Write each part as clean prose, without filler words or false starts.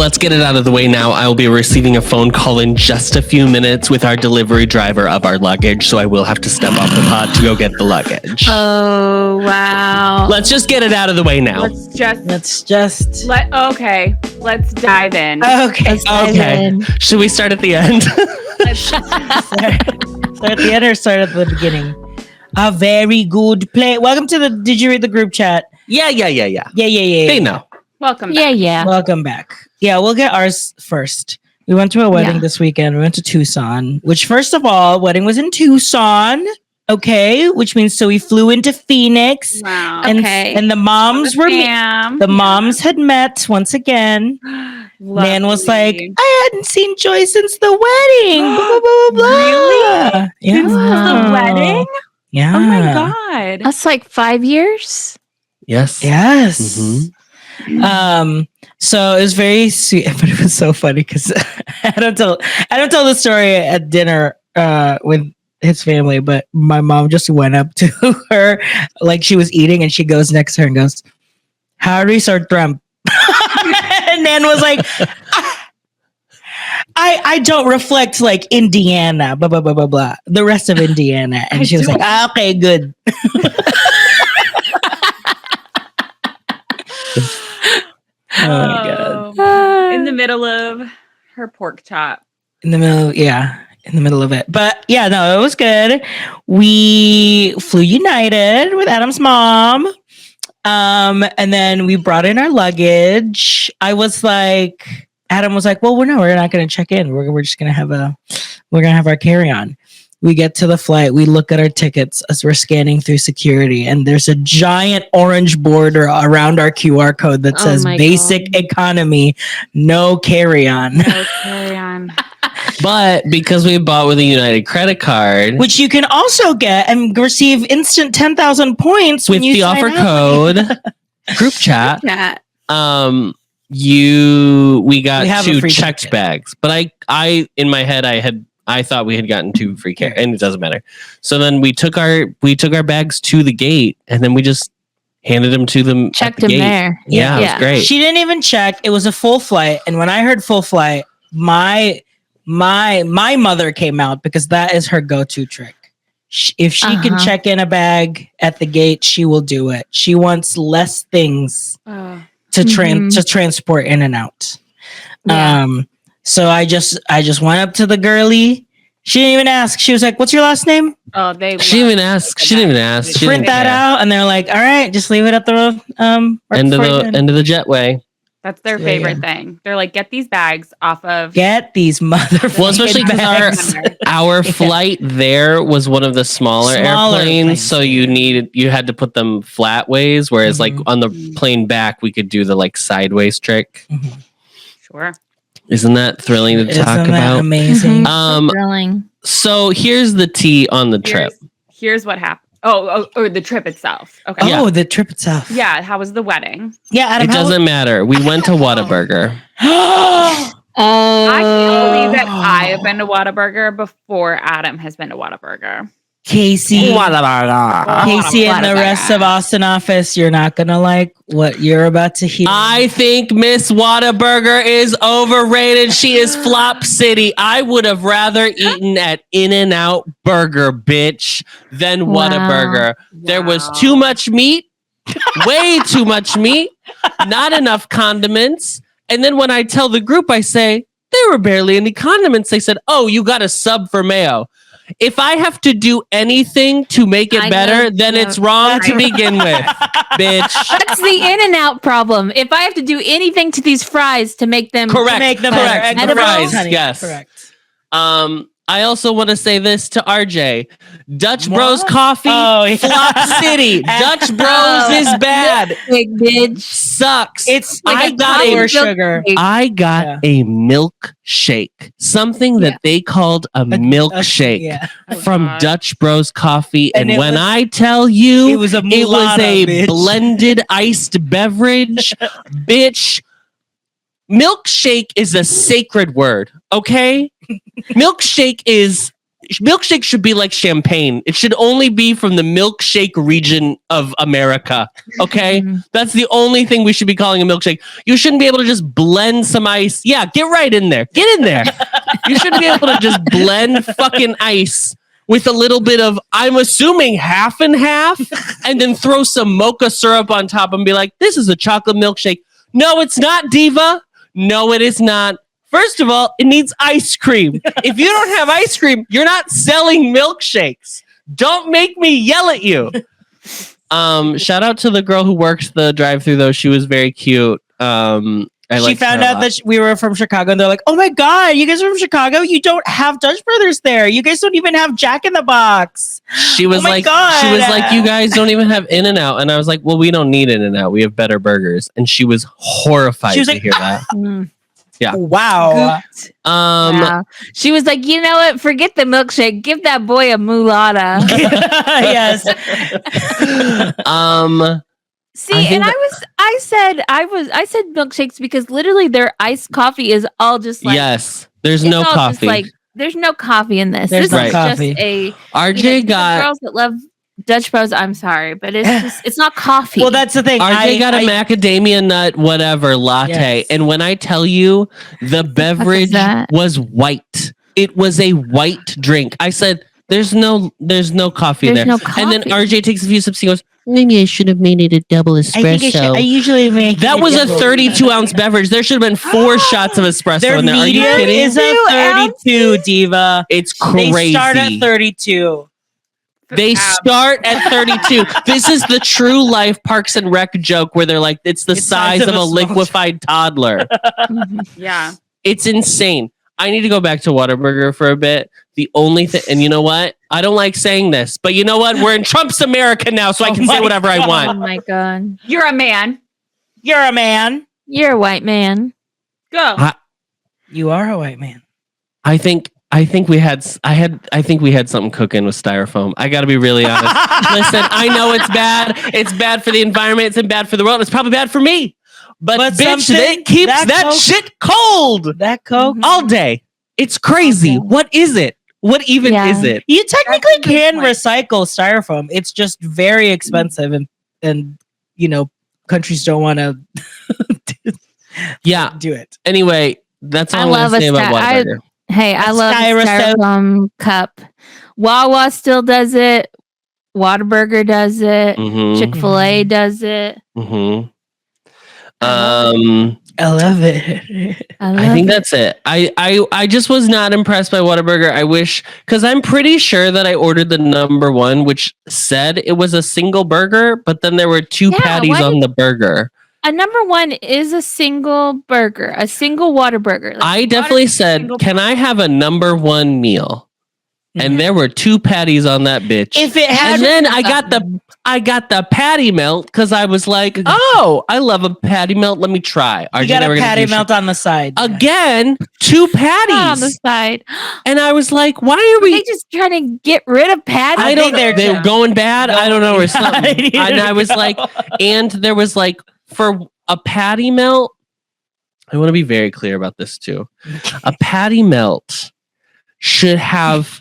let's get it out of the way now. I will be receiving a phone call in just a few minutes with our delivery driver of our luggage, so I will have to step off the pod to go get the luggage. Oh, wow. Let's just get it out of the way now. Let's Let's dive in. Okay. Should we start at the end? Start at the end or start at the beginning? A very good play. Welcome to the Did You Read the Group Chat? Yeah. They know. Welcome back. Yeah. Welcome back. Yeah, we'll get ours first. We went to a wedding this weekend. We went to Tucson, which first of all, wedding was in Tucson. Okay, which means so we flew into Phoenix. Wow. And the moms the moms had met once again. Nan was like, I hadn't seen Joy since the wedding. Blah, blah, blah, blah. Really? Yeah. Since the wedding? Yeah. Oh my God. That's like 5 years. Yes. Mm-hmm. So it was very sweet, but it was so funny because I don't tell the story at dinner with his family, but my mom just went up to her like she was eating and she goes next to her and goes, Harris or Trump? And Nan was like, I don't reflect like Indiana, blah, blah, blah, blah, blah. The rest of Indiana. And she was like, okay, good. Oh my God. In the middle of her pork chop. In the middle of it. But yeah, no, it was good. We flew United with Adam's mom. And then we brought in our luggage. Adam was like, well, we're not going to check in. We're just going to have our carry-on. We get to the flight. We look at our tickets as we're scanning through security, and there's a giant orange border around our QR code that says basic economy, no carry-on. No carry-on. But because we bought with a United credit card, which you can also get and receive instant 10,000 points with the offer code group chat. We got 2 checked bags, but I in my head I thought we had gotten 2 free care, and it doesn't matter. So then we took our bags to the gate, and then we just handed them to them. Checked them there. Yeah, it was great. She didn't even check. It was a full flight, and when I heard full flight, my mother came out because that is her go-to trick. If she can check in a bag at the gate, she will do it. She wants less things to transport in and out. Yeah. So I just went up to the girlie. She didn't even ask. She was like, "What's your last name?" Oh, she didn't even ask. She didn't even ask. Print that out, and they're like, "All right, just leave it at the end of the jetway." That's their favorite thing. They're like, get these bags off of. Get these motherfuckers. Well, especially because our flight there was one of the smaller airplanes, so you had to put them flat ways, whereas like on the plane back, we could do the like sideways trick. Mm-hmm. Sure. Isn't that thrilling to talk about? Amazing. So thrilling. So here's the tea on the trip. Here's what happened. Oh, the trip itself. Okay. Oh, the trip itself. Yeah. How was the wedding? Yeah, Adam, it doesn't matter. We went to Whataburger. I can't believe that I have been to Whataburger before Adam has been to Whataburger. Casey and the rest of Austin office, you're not gonna like what you're about to hear. I think Miss Whataburger is overrated. She is flop city. I would have rather eaten at In-N-Out Burger, bitch, than Whataburger. There was too much meat, way too much meat, not enough condiments. And then when I tell the group, I say, there were barely any condiments. They said, oh, you got a sub for mayo. If I have to do anything to make it better, then it's wrong to begin with, bitch. That's the In-N-Out problem. If I have to do anything to these fries to make them correct, the fries, yes. Correct. I also want to say this to RJ. Dutch Bros coffee, flop city. Dutch Bros is bad. Big bitch. Sucks. It's like I got sugar. I got a milkshake. Something that they called a milkshake from Dutch Bros coffee. And when I tell you it was a blended iced beverage, bitch. Milkshake is a sacred word, okay? Milkshake is milkshake should be like champagne. It should only be from the milkshake region of America. Okay, that's the only thing we should be calling a milkshake. You shouldn't be able to just blend some ice. Yeah, get right in there. Get in there. You shouldn't be able to just blend fucking ice with a little bit of, I'm assuming, half and half, and then throw some mocha syrup on top and be like, this is a chocolate milkshake. No, it's not, diva. No, it is not. First of all, it needs ice cream. If you don't have ice cream, you're not selling milkshakes. Don't make me yell at you. Shout out to the girl who works the drive-thru, though. She was very cute. She found out that we were from Chicago, and they're like, "Oh my god, you guys are from Chicago? You don't have Dutch Brothers there. You guys don't even have Jack in the Box." She was like, "You guys don't even have In-N-Out," and I was like, "Well, we don't need In-N-Out. We have better burgers." And she was horrified to hear that. Yeah. Wow. Wow. She was like, you know what? Forget the milkshake. Give that boy a mulata. Yes. See, I said milkshakes because literally their iced coffee is all just like, yes. There's no coffee. There's no coffee in this. There's this is coffee. just a RJ got girls that love Dutch Bros. I'm sorry, but it's not coffee. Well, that's the thing. RJ got a macadamia nut whatever latte, Yes. and when I tell you the beverage was white, it was a white drink. I said, "There's no coffee in there." No coffee. And then RJ takes a few sips. He goes, "Maybe I should have made it a double espresso." I usually make That was a 32-ounce beverage. There should have been 4 shots of espresso Their in there. Are you medium kidding? is a 32, diva. It's crazy. They start at 32. They start at 32. This is the true life Parks and Rec joke where they're like, it's the size of a liquefied toddler. Yeah. It's insane. I need to go back to Whataburger for a bit. The only thing, and you know what? I don't like saying this, but you know what? We're in Trump's America now, so I can say whatever I oh want. my god, You're a man. You're a man. you're a white man. Go. You are a white man. I think we had something cooking with styrofoam. I got to be really honest. Listen, I know it's bad. It's bad for the environment. It's bad for the world. It's probably bad for me. But bitch, it keeps that Coke, shit cold that Coke all day. It's crazy. Okay. What is it? What even is it? You technically That's a good can point. recycle styrofoam. It's just very expensive, and you know, countries don't want to Yeah. do it. Anyway, that's all I I'm love going to say a about sty- Whataburger. Hey, I love a Styrofoam. styrofoam cup. Wawa still does it. Whataburger does it. Mhm. Chick-fil-A does it. Mhm. I love it. I think that's it. I just was not impressed by Whataburger. I wish, because I'm pretty sure that I ordered the number 1, which said it was a single burger, but then there were 2 patties why on the burger. a number 1 is a single burger, a single Whataburger. Like, I definitely said, "Can I have a number 1 meal?" And there were 2 patties on that bitch. If it had, And then I got the patty melt because I was like, "Oh, I love a patty melt. Let me try." you got a patty melt on the side. Again, 2 not on the patties. side. And I was like, "Why are Are they we?" just trying to get rid of patties? I don't. think They're going bad. I don't know or something. I And I was like, and there was like, for a patty melt. I want to be very clear about this too. A patty melt should have.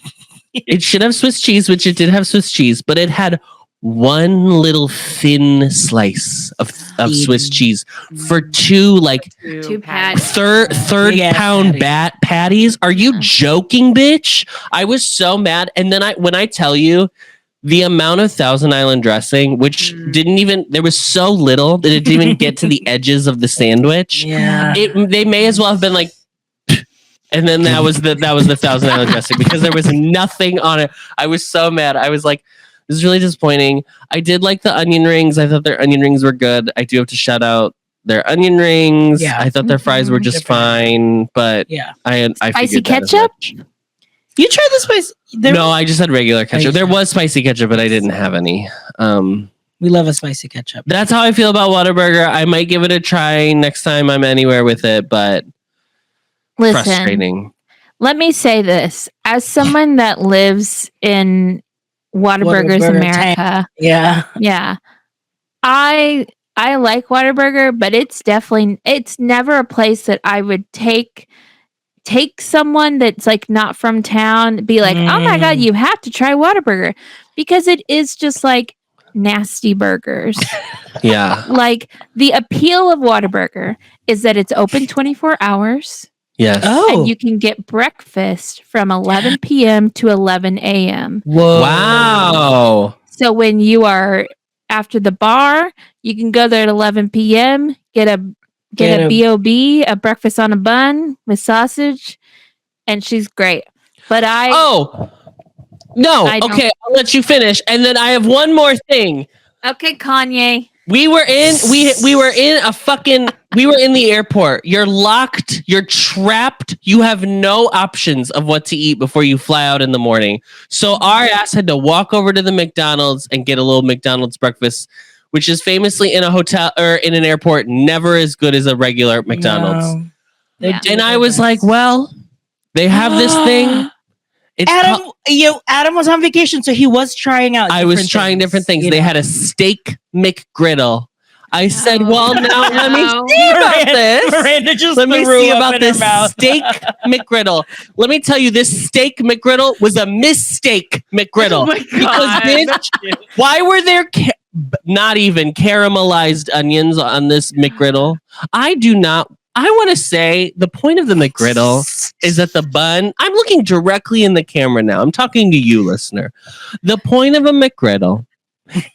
It should have Swiss cheese, which it did have Swiss cheese, but it had one little thin slice of Swiss cheese for 2 like 2 patties. third Big-ass pound patties. Are you joking, bitch? I was so mad. And then when I tell you the amount of Thousand Island dressing, which there was so little that it didn't even get to the edges of the sandwich. Yeah. They may as well have been like, and then that was the Thousand Island dressing because there was nothing on it. I was so mad. I was like, this is really disappointing. I did like the onion rings. I thought their onion rings were good. I do have to shout out their onion rings. Yeah. I thought their fries were just fine, but Yeah. I Spicy figured that as ketchup? much. You tried the spice. No, I just had regular ketchup. you There sure? was spicy ketchup, but I didn't have any. We love a spicy ketchup. That's how I feel about Whataburger. I might give it a try next time I'm anywhere with it, but Listen, frustrating. let me say this. As someone that lives in Whataburgers Whataburger America, Yeah. yeah, I like Whataburger, but it's never a place that I would take take someone that's like not from town, be like, oh my God, you have to try Whataburger, because it is just like nasty burgers. Yeah. Like the appeal of Whataburger is that it's open 24 hours. Yes. And you can get breakfast from 11 p.m. to 11 a.m. Whoa. Wow. So when you are after the bar, you can go there at 11 p.m., get a B.O.B., a breakfast on a bun with sausage, and she's great. But okay, I'll let you finish. And then I have one more thing. Okay, Kanye. We were in the airport. You're locked, you're trapped. You have no options of what to eat before you fly out in the morning. So our ass had to walk over to the McDonald's and get a little McDonald's breakfast, which is famously in a hotel or in an airport never as good as a regular McDonald's. No. Yeah. And I was like, well, they have this thing. Adam was on vacation, so he was trying out. I was trying different things. They had a steak McGriddle. I said, well, now let me see about this. Miranda just let me threw see up about in her this mouth. steak McGriddle. Let me tell you, this steak McGriddle was a mistake McGriddle. Oh my God. Because why were there not even caramelized onions on this McGriddle? I want to say the point of the McGriddle is that the bun, I'm looking directly in the camera now. I'm talking to you, listener. The point of a McGriddle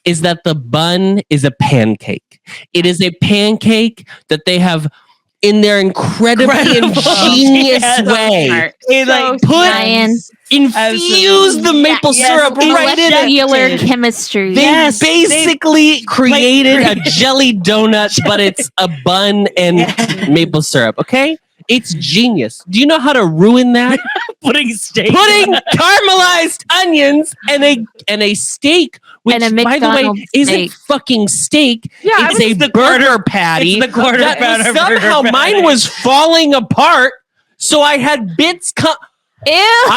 is that the bun is a pancake. It is a pancake that they have in their incredibly ingenious way. Infuse the maple syrup right in it. Molecular chemistry. They basically created a jelly donut, but it's a bun and maple syrup. Okay, it's genius. Do you know how to ruin that? Putting caramelized onions and a steak, which, and a by the way, McDonald's isn't steak. fucking steak. Yeah, it's a burger patty. It's the quarter pounder burger somehow patty. mine was falling apart, so I had bits. Ew.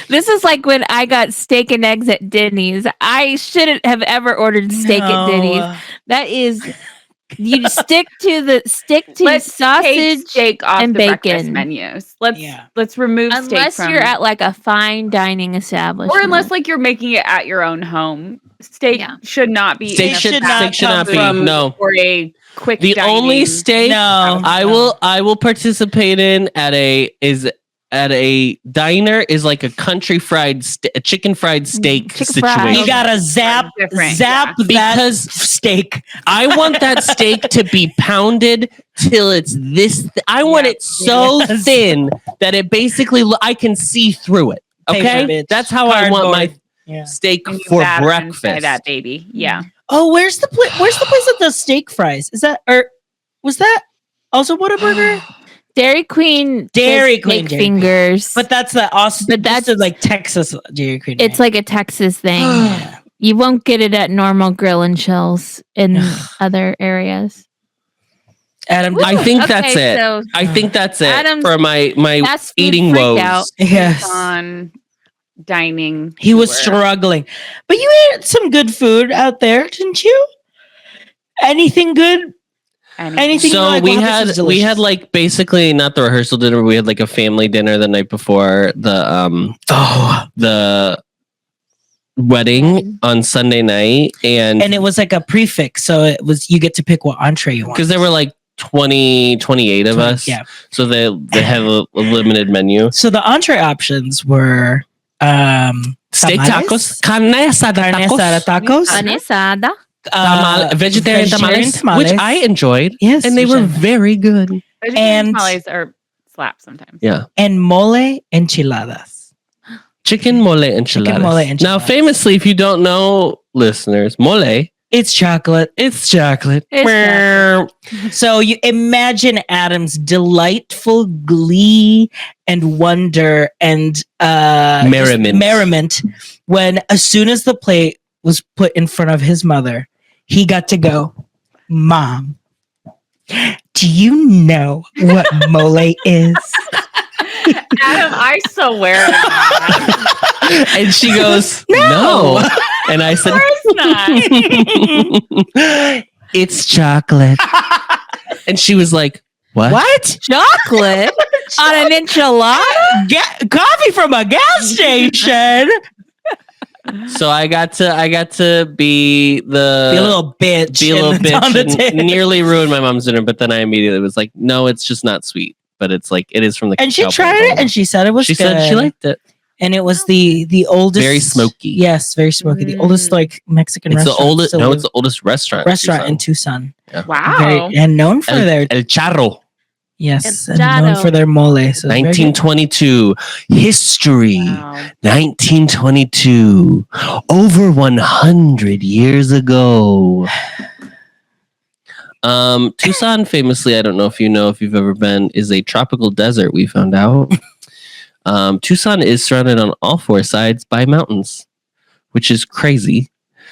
This is like when I got steak and eggs at Denny's. I shouldn't have ever ordered steak at Denny's. That is, you stick to sausage steak off and the breakfast bacon menus. Let's remove steak unless from, you're at like a fine dining establishment, or unless like you're making it at your own home. Steak should not be. Steak should not be. No, for a quick. The dining. only steak I will participate in at a diner is like a country fried a chicken fried steak situation. fried. You gotta zap that because steak. I want that steak to be pounded till it's this. I want it so thin that it basically I can see through it. Okay, that's how I want my steak for breakfast. That baby, yeah. Oh, where's the place that does steak fries? Is that was that also Whataburger? Dairy Queen fingers, but that's the awesome. But that's like Texas Dairy Queen. It's like a Texas thing. You won't get it at normal Grill and Chills in other areas. Adam, I think that's it. So I think that's it Adam's for my eating woes. out. Yes, on dining. He was struggling, but you ate some good food out there, didn't you? Anything good? Anything so like, we had like basically not the rehearsal dinner. We had like a family dinner the night before the wedding on Sunday night, and it was like a prefix, so it was you get to pick what entree you want because there were like 28 of us. Yeah, so they had a limited menu. So the entree options were steak tacos, carne asada tacos. Vegetarian tamales, which I enjoyed. Yes, and they were very good. Vegetarian tamales are slap sometimes. Yeah, and mole enchiladas. Chicken mole enchiladas. Now, famously, if you don't know, listeners, mole. It's chocolate. It's chocolate. So you imagine Adam's delightful glee and wonder and merriment when, as soon as the plate was put in front of his mother, he got to go, Mom, do you know what mole is? Adam, I swear. And she goes, no. And I said, of course not. It's chocolate. And she was like, What? Chocolate on an enchilada? Coffee from a gas station. So I got to be the Be a little bitch. be a little on the bitch table. and nearly ruined my mom's dinner, but then I immediately was like, no, it's just not sweet. But it's like it is from the And she cacao tried bowl. it and she said it was She good. said she liked it. And it was the oldest, Very smoky. Yes, very smoky. The oldest like Mexican It's the restaurant. oldest. still No, live- it's the oldest restaurant. in Tucson. Wow. And known for their El Charro. yes, El and known Chato. for their mole. So it's very good. 1922 history. Wow. 1922, over 100 years ago. Tucson, famously, I don't know if you've ever been, is a tropical desert. We found out. Tucson is surrounded on all four sides by mountains, which is crazy.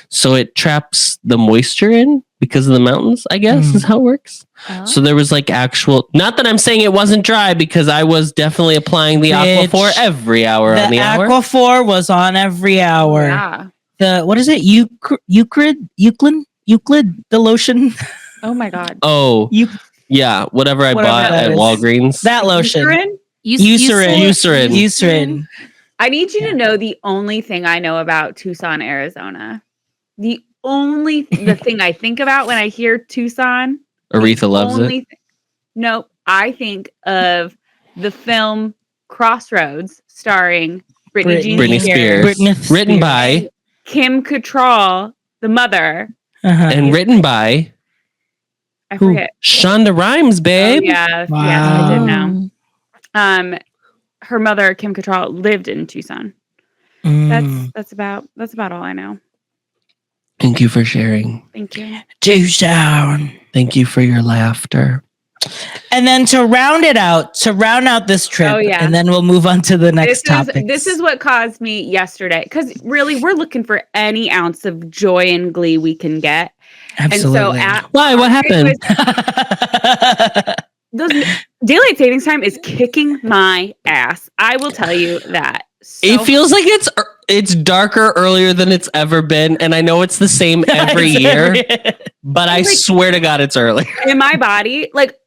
So it traps the moisture in because of the mountains, I guess, is how it works. Oh. So there was like actual, not that I'm saying it wasn't dry, because I was definitely applying the Bitch. Aquaphor every hour on The the hour. Aquaphor was on every hour. Yeah. The what is it? Euclid, the lotion. Oh my God. Oh, You yeah, whatever I Whatever bought that at is. Walgreens. that lotion. Eucerin? Eucerin. Eucerin. Eucerin. I need you to know the only thing I know about Tucson, Arizona. The thing I think about when I hear Tucson. Aretha loves it. Nope. I think of the film Crossroads starring Britney Spears. Written by Kim Cattrall, the mother. Uh-huh. and written by I forget. Shonda Rhimes, babe. Oh, yeah. Wow. Yes, I did know. Her mother, Kim Cattrall, lived in Tucson. That's about all I know. Thank you for sharing. Thank you. Tucson. Thank you for your laughter. And then to round out this trip, Oh, yeah. and then we'll move on to the next topic. This is what caused me yesterday, because really we're looking for any ounce of joy and glee we can get. Absolutely. And so Why? What happened? Those daylight savings time is kicking my ass. I will tell you that. It feels like it's darker earlier than it's ever been, and I know it's the same every year, but I swear to God, it's earlier. In my body, like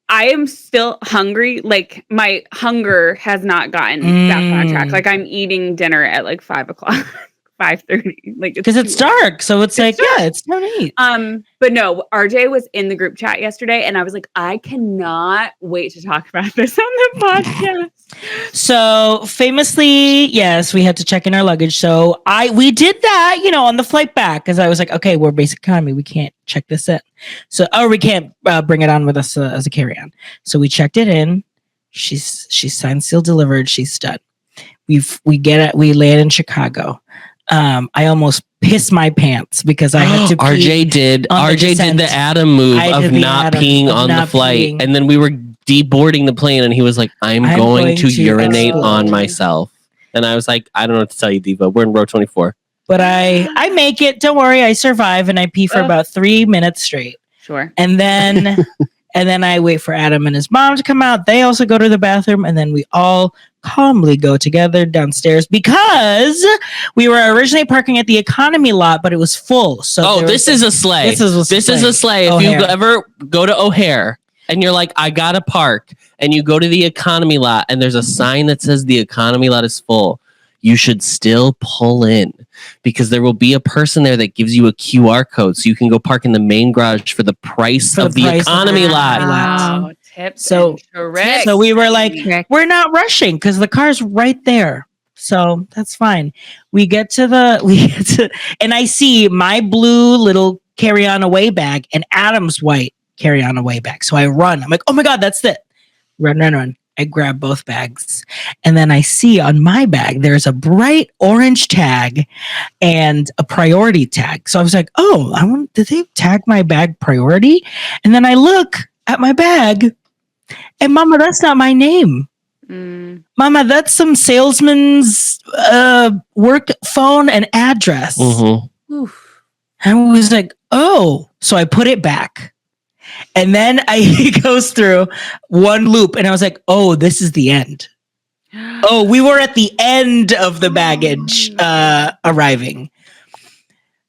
I am still hungry. Like my hunger has not gotten back on track. Like I'm eating dinner at like 5:00, 5:30. Like because it's dark, so it's like dark. yeah, it's time to eat. But no, RJ was in the group chat yesterday, and I was like, I cannot wait to talk about this on the podcast. So famously, yes, we had to check in our luggage. So we did that, on the flight back, because I was like, okay, we're basic economy, we can't check this in. So we can't bring it on with us as a carry-on. So we checked it in. She's signed, sealed, delivered. She's done. We land in Chicago. I almost pissed my pants because I had to pee. RJ did the Adam move of not peeing on the flight, and then we were deboarding the plane, and he was like, I'm going to urinate on myself. And I was like, I don't know what to tell you, Diva. We're in row 24. But I make it. Don't worry. I survive, and I pee for about 3 minutes straight. Sure. And then I wait for Adam and his mom to come out. They also go to the bathroom, and then we all calmly go together downstairs because we were originally parking at the economy lot, but it was full. So this is a sleigh. This is a sleigh. If you ever go to O'Hare and you're like, I gotta park, and you go to the economy lot and there's a sign that says the economy lot is full, you should still pull in, because there will be a person there that gives you a QR code so you can go park in the main garage for the price of the economy lot. Wow. Tips. So we were like, we're not rushing because the car's right there. So that's fine. We get to and I see my blue little carry-on away bag and Adam's white carry-on away bag. So I run. I'm like, oh my God, that's it. Run. I grab both bags. And then I see on my bag, there's a bright orange tag and a priority tag. So I was like, did they tag my bag priority? And then I look at my bag and Mama, that's not my name. Mama, that's some salesman's work phone and address. Mm-hmm. I was like, oh, so I put it back. And then he goes through one loop and I was like, oh, this is the end. Oh, we were at the end of the baggage arriving.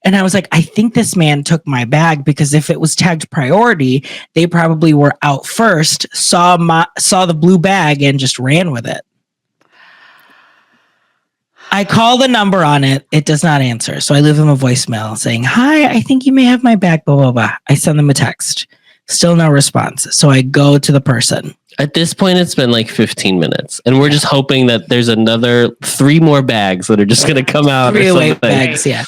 And I was like, I think this man took my bag because if it was tagged priority, they probably were out first, saw the blue bag and just ran with it. I call the number on it. It does not answer. So I leave them a voicemail saying, hi, I think you may have my bag, blah, blah, blah. I send them a text. Still no response. So I go to the person. At this point, it's been like 15 minutes. And we're just hoping that there's another 3 more bags that are just going to come out. 3 or away something. bags, yeah.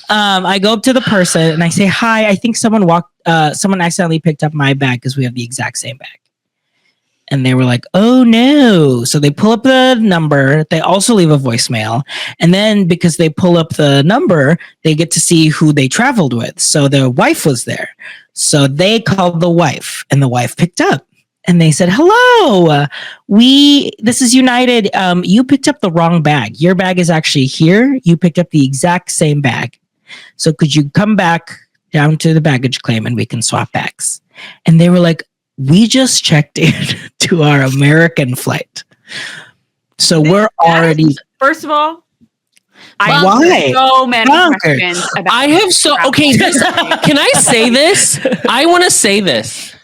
I go up to the person and I say, hi, I think someone accidentally picked up my bag because we have the exact same bag. And they were like, oh no. So they pull up the number. They also leave a voicemail. And then because they pull up the number, they get to see who they traveled with. So their wife was there. So they called the wife and the wife picked up. And they said, hello, this is United. You picked up the wrong bag. Your bag is actually here. You picked up the exact same bag. So could you come back down to the baggage claim and we can swap bags? And they were like, we just checked in to our American flight. So we're already... First of all, why? So many Bonkers. questions about I have so... Okay, can I say this? I want to say this.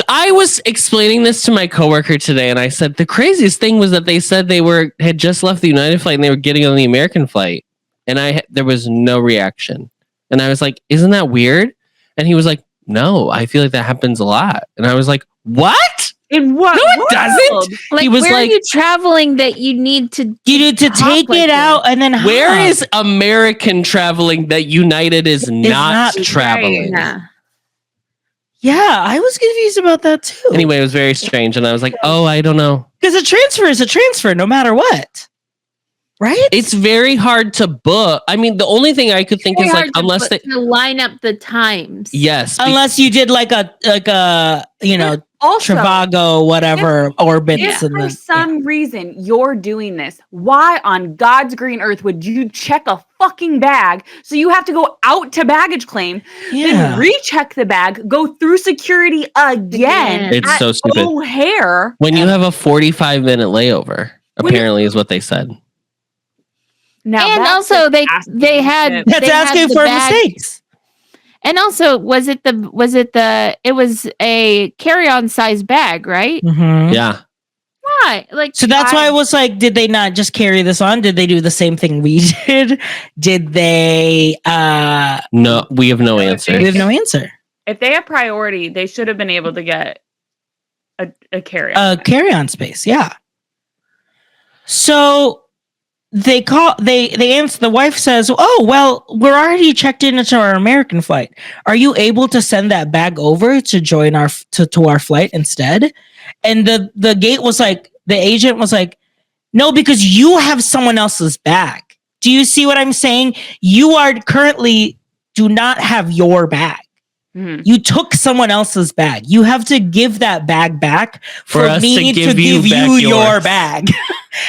I was explaining this to my coworker today, and I said the craziest thing was that they said they had just left the United flight and they were getting on the American flight, and there was no reaction. And I was like, "Isn't that weird?" And he was like, "No, I feel like that happens a lot." And I was like, "What? In what? No, it doesn't." Like, He was where like, are you traveling that you need to? You need to take it out and then "Where hop. is American traveling that United is not not traveling?" Yeah. Yeah, I was confused about that too. Anyway, it was very strange, and I was like, "Oh, I don't know." Because a transfer is a transfer no matter what. Right? It's very hard to book. I mean, the only thing I could think is like, unless they to line up the times. yes, Unless you did like a Also, Trivago, whatever, orbits. if and for some reason you're doing this, why on God's green earth would you check a fucking bag so you have to go out to baggage claim, then recheck the bag, go through security again? It's at so stupid. O'Hare. When you have a 45-minute layover, apparently is what they said. Now And that's also like they had shit. that's they had asking the for bag- mistakes. And also, it was a carry-on size bag, right? Mhm. Yeah. Why? Like, So that's why I was like, did they not just carry this on? Did they do the same thing we did? Did they No, we have no answer. we have no answer. If they have priority, they should have been able to get a carry-on. Carry-on space, yeah. So they answer, the wife says, oh, well, we're already checked into our American flight. Are you able to send that bag over to join to our flight instead? And the gate was like, the agent was like, no, because you have someone else's bag. Do you see what I'm saying? You are currently do not have your bag. Mhm. You took someone else's bag. You have to give that bag back for us me to to give give you back you your yours. bag.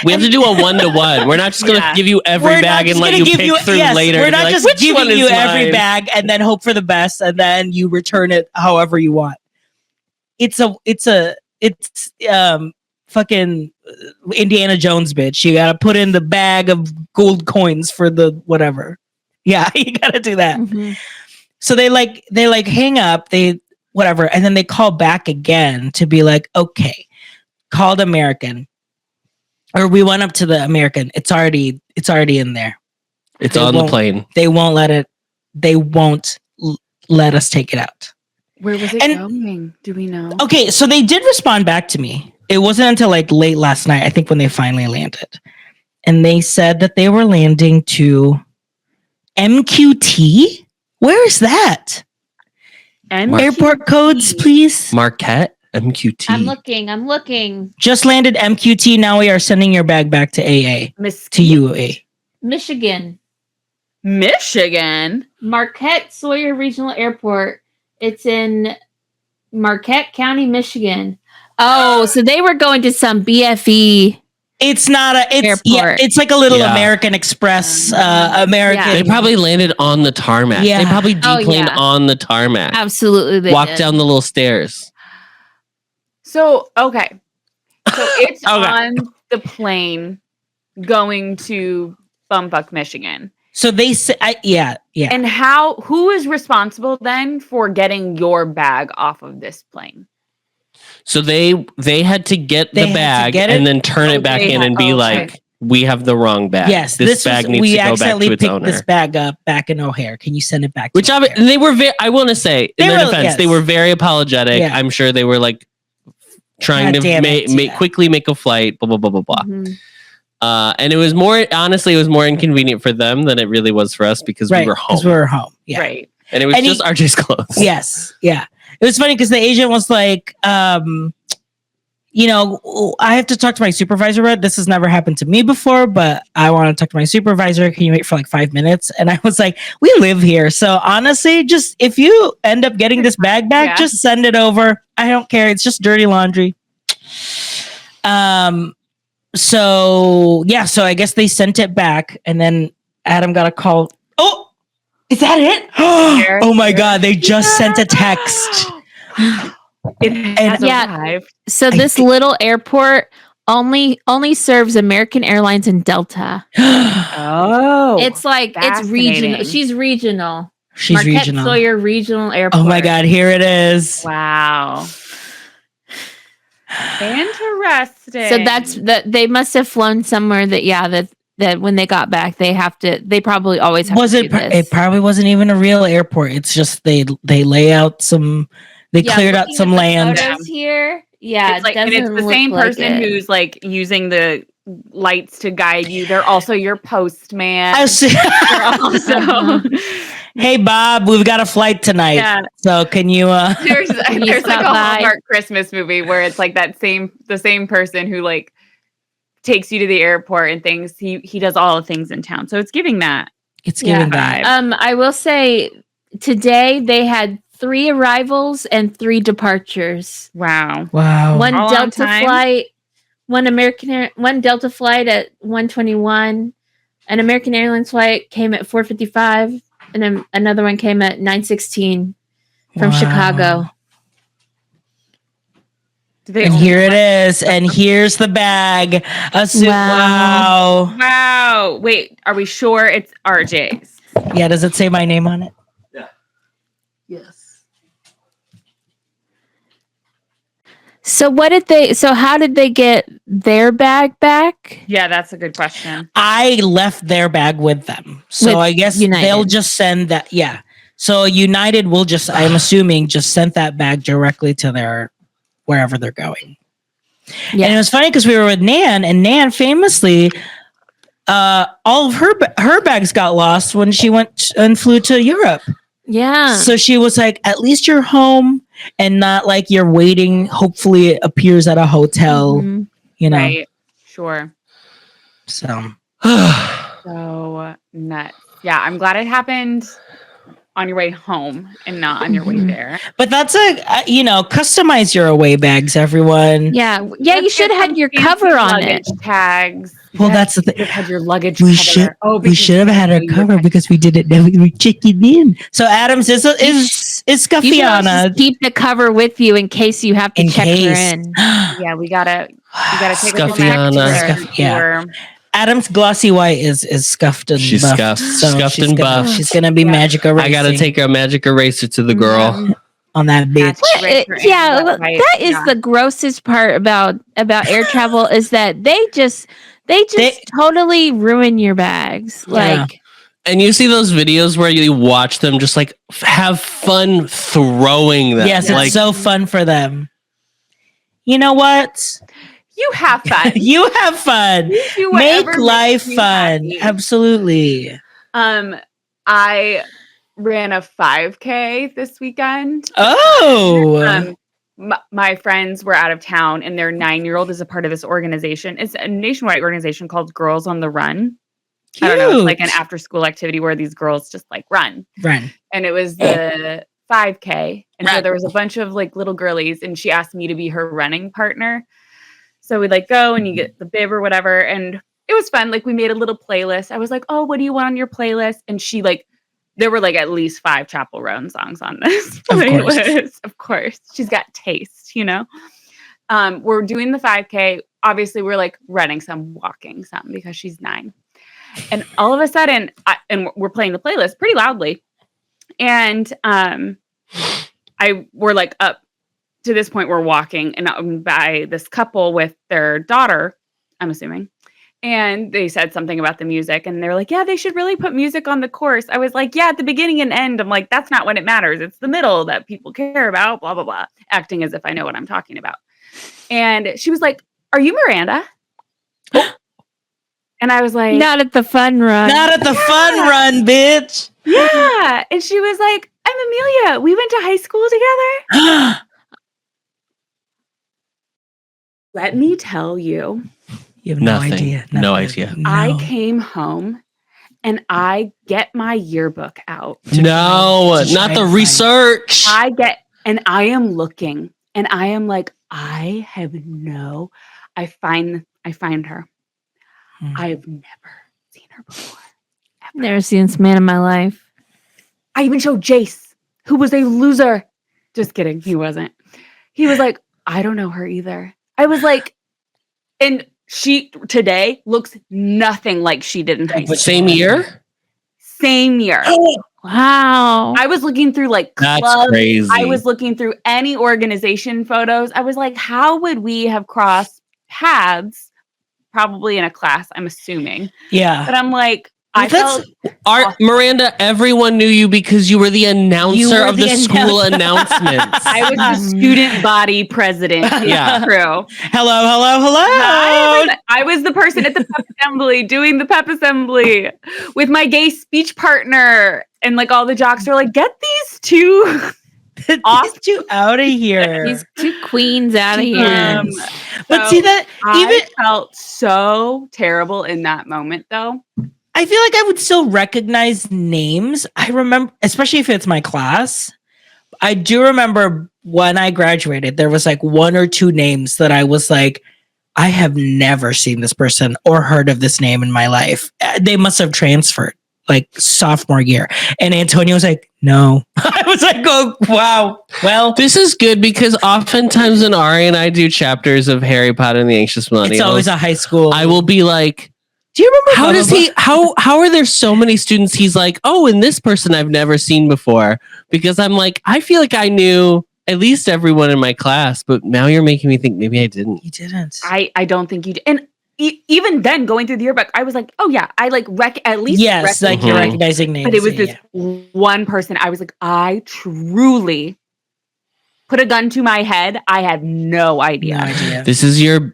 We have to do a 1-to-1. We're not just going to give you every We're bag not and just let gonna you give pick through later. We're and be not like, just "Which one giving is you every mine?" bag and then hope for the best and then you return it however you want. It's fucking Indiana Jones, bitch. You gotta put in the bag of gold coins for the whatever. Yeah, you gotta do that. Mhm. So they hang up, whatever, and then they call back again to be like, okay, called American. Or we went up to the American. It's already in there. It's They on the won't- plane. They won't let us take it out. Where was it and- going? Do we know? Okay, so they did respond back to me. It wasn't until like late last night, I think, when they finally landed. And they said that they were landing to MQT. Where is that? And Airport codes, please. Marquette, MQT. I'm looking. Just landed MQT. Now we are sending your bag back to AA, to UA. Michigan. Marquette Sawyer Regional Airport. It's in Marquette County, Michigan. Oh, so they were going to some BFE. It's not Airport. it's like a little Yeah. American Express, American. They probably landed on the tarmac. Yeah. They probably Oh, deplaned yeah. on the tarmac. Absolutely, they Walk did. down the little stairs. So okay. So it's Okay. on the plane going to bumfuck Michigan. So they say, yeah. And who is responsible then for getting your bag off of this plane? So they had to get the bag and then turn it back in and be like, we have the wrong bag. Yes, this bag needs to go back to its owner. This bag up back in O'Hare. Can you send it back? Which they were I want to say, in their defense, they were very apologetic. Yeah. I'm sure they were like trying to quickly make a flight, blah, blah, blah, blah, blah. Mm-hmm. And it was more inconvenient for them than it really was for us because we were home. Because we were home. Yeah. Right. And it was just RJ's clothes. Yes. Yeah. It was funny because the agent was like, you know, I have to talk to my supervisor. This has never happened to me before, but I want to talk to my supervisor. Can you wait for like 5 minutes? And I was like, we live here. So honestly, just if you end up getting this bag back, just send it over. I don't care. It's just dirty laundry. So I guess they sent it back and then Adam got a call. Oh, is that it? Oh my God. They just sent a text. It has arrived. So this little airport only serves American Airlines and Delta. Oh, it's like it's regional. She's regional. She's regional. Sawyer Regional Airport. Oh my God, here it is. Wow. Interesting. So that's that. They must have flown somewhere that when they got back, they probably always have to do this. It probably wasn't even a real airport. It's just they lay out some. They cleared out some land here. Yeah, and it's the same person who's like using the lights to guide you. They're also your postman. Hey Bob, we've got a flight tonight. Yeah. So can you? There's like a Hallmark Christmas movie where it's like the same person who like takes you to the airport and things. He does all the things in town. So it's giving that. It's giving that. I will say today they had 3 arrivals and 3 departures. Wow. One all Delta flight, one Delta flight at 1:21. An American Airlines flight came at 4:55, and then another one came at 9:16 from Chicago. And here it is, and here's the bag. Wow. Wait, are we sure it's RJ's? Yeah. Does it say my name on it? Yeah. Yes. So how did they get their bag back? Yeah, that's a good question. I left their bag with them. So I guess United. They'll just send that. Yeah. So United will I'm assuming, just sent that bag directly to wherever they're going. Yeah. And it was funny because we were with Nan, and Nan famously, all of her bags got lost when she went and flew to Europe. Yeah. So she was like, at least you're home and not like you're waiting. Hopefully it appears at a hotel, you know. Right. Sure. So nuts. Yeah. I'm glad it happened on your way home and not on your way there. But that's customize your away bags, everyone. Yeah. Yeah. You should have had your cover on it. Tags. Well, that's the thing. Had your luggage. We should have had our cover because we didn't know we were checking in. So Adams is Scuffiana. Keep the cover with you in case you have to check her in. Yeah, we gotta take Scuffiana. Yeah. Adam's glossy white is scuffed and she's buffed. Scuffed and buffed. She's gonna be magic erasing. I gotta take a magic eraser to the girl. On that bitch. That is the grossest part about air travel is that they just totally ruin your bags. And you see those videos where you watch them just like have fun throwing them. Yes, it's so fun for them. You know what? You have fun. You have fun. Make life fun. Absolutely. I ran a 5K this weekend. Oh. My friends were out of town and their 9-year-old is a part of this organization. It's a nationwide organization called Girls on the Run. Cute. I don't know. It's like an after school activity where these girls just like run. And it was the 5K. And so there was a bunch of like little girlies and she asked me to be her running partner. So we'd like go and you get the bib or whatever. And it was fun. Like we made a little playlist. I was like, oh, what do you want on your playlist? And she there were like at least 5 Chapel Roan songs on this playlist. Of course. She's got taste, you know? We're doing the 5K. Obviously we're like running some, walking some because she's 9. And all of a sudden, and we're playing the playlist pretty loudly. And we're like up to this point, we're walking and by this couple with their daughter, I'm assuming. And they said something about the music and they're like, yeah, they should really put music on the course. I was like, yeah, at the beginning and end. I'm like, that's not when it matters. It's the middle that people care about, blah, blah, blah. Acting as if I know what I'm talking about. And she was like, are you Miranda? And I was like, Not at the fun run. Not at the fun run, bitch. yeah. And she was like, I'm Amelia. We went to high school together. Let me tell you. You have Nothing. no idea. No idea. No. I came home and I get my yearbook out. No, to not try the to research. I am looking and I am like, I find her. I've never seen her before. Never seen this man in my life. I even showed Jace, who was a loser. Just kidding. He wasn't. He was like, I don't know her either. I was like, and she today looks nothing like she did in high school. Same year? Same year. Wow. I was looking through like That's clubs. crazy. I was looking through any organization photos. I was like, how would we have crossed paths? Probably in a class, I'm assuming. Yeah. But I'm like, Miranda, everyone knew you because you were the announcer of the school announcements. I was the student body president. Yeah. True. Hello. Hi, I was the person at the pep assembly doing the pep assembly with my gay speech partner. And like all the jocks are like, get these two off. Get you out of here. These two queens out of here. But see that I felt so terrible in that moment though. I feel like I would still recognize names. I remember, especially if it's my class. I do remember when I graduated, there was like one or two names that I was like, I have never seen this person or heard of this name in my life. They must have transferred like sophomore year. And Antonio was like, no. I was like, oh, wow. Well, this is good because oftentimes when Ari and I do chapters of Harry Potter and the Anxious Millennials, it's always a high school. I will be like, do you remember how does he how are there so many students he's like, oh, and this person I've never seen before? Because I'm like, I feel like I knew at least everyone in my class, but now you're making me think maybe I didn't. You didn't. I don't think you did. And even then going through the yearbook, I was like, oh yeah, I like at least yes, like you're recognizing names. But it was this one person. I was like, I truly put a gun to my head. I had no idea. This is your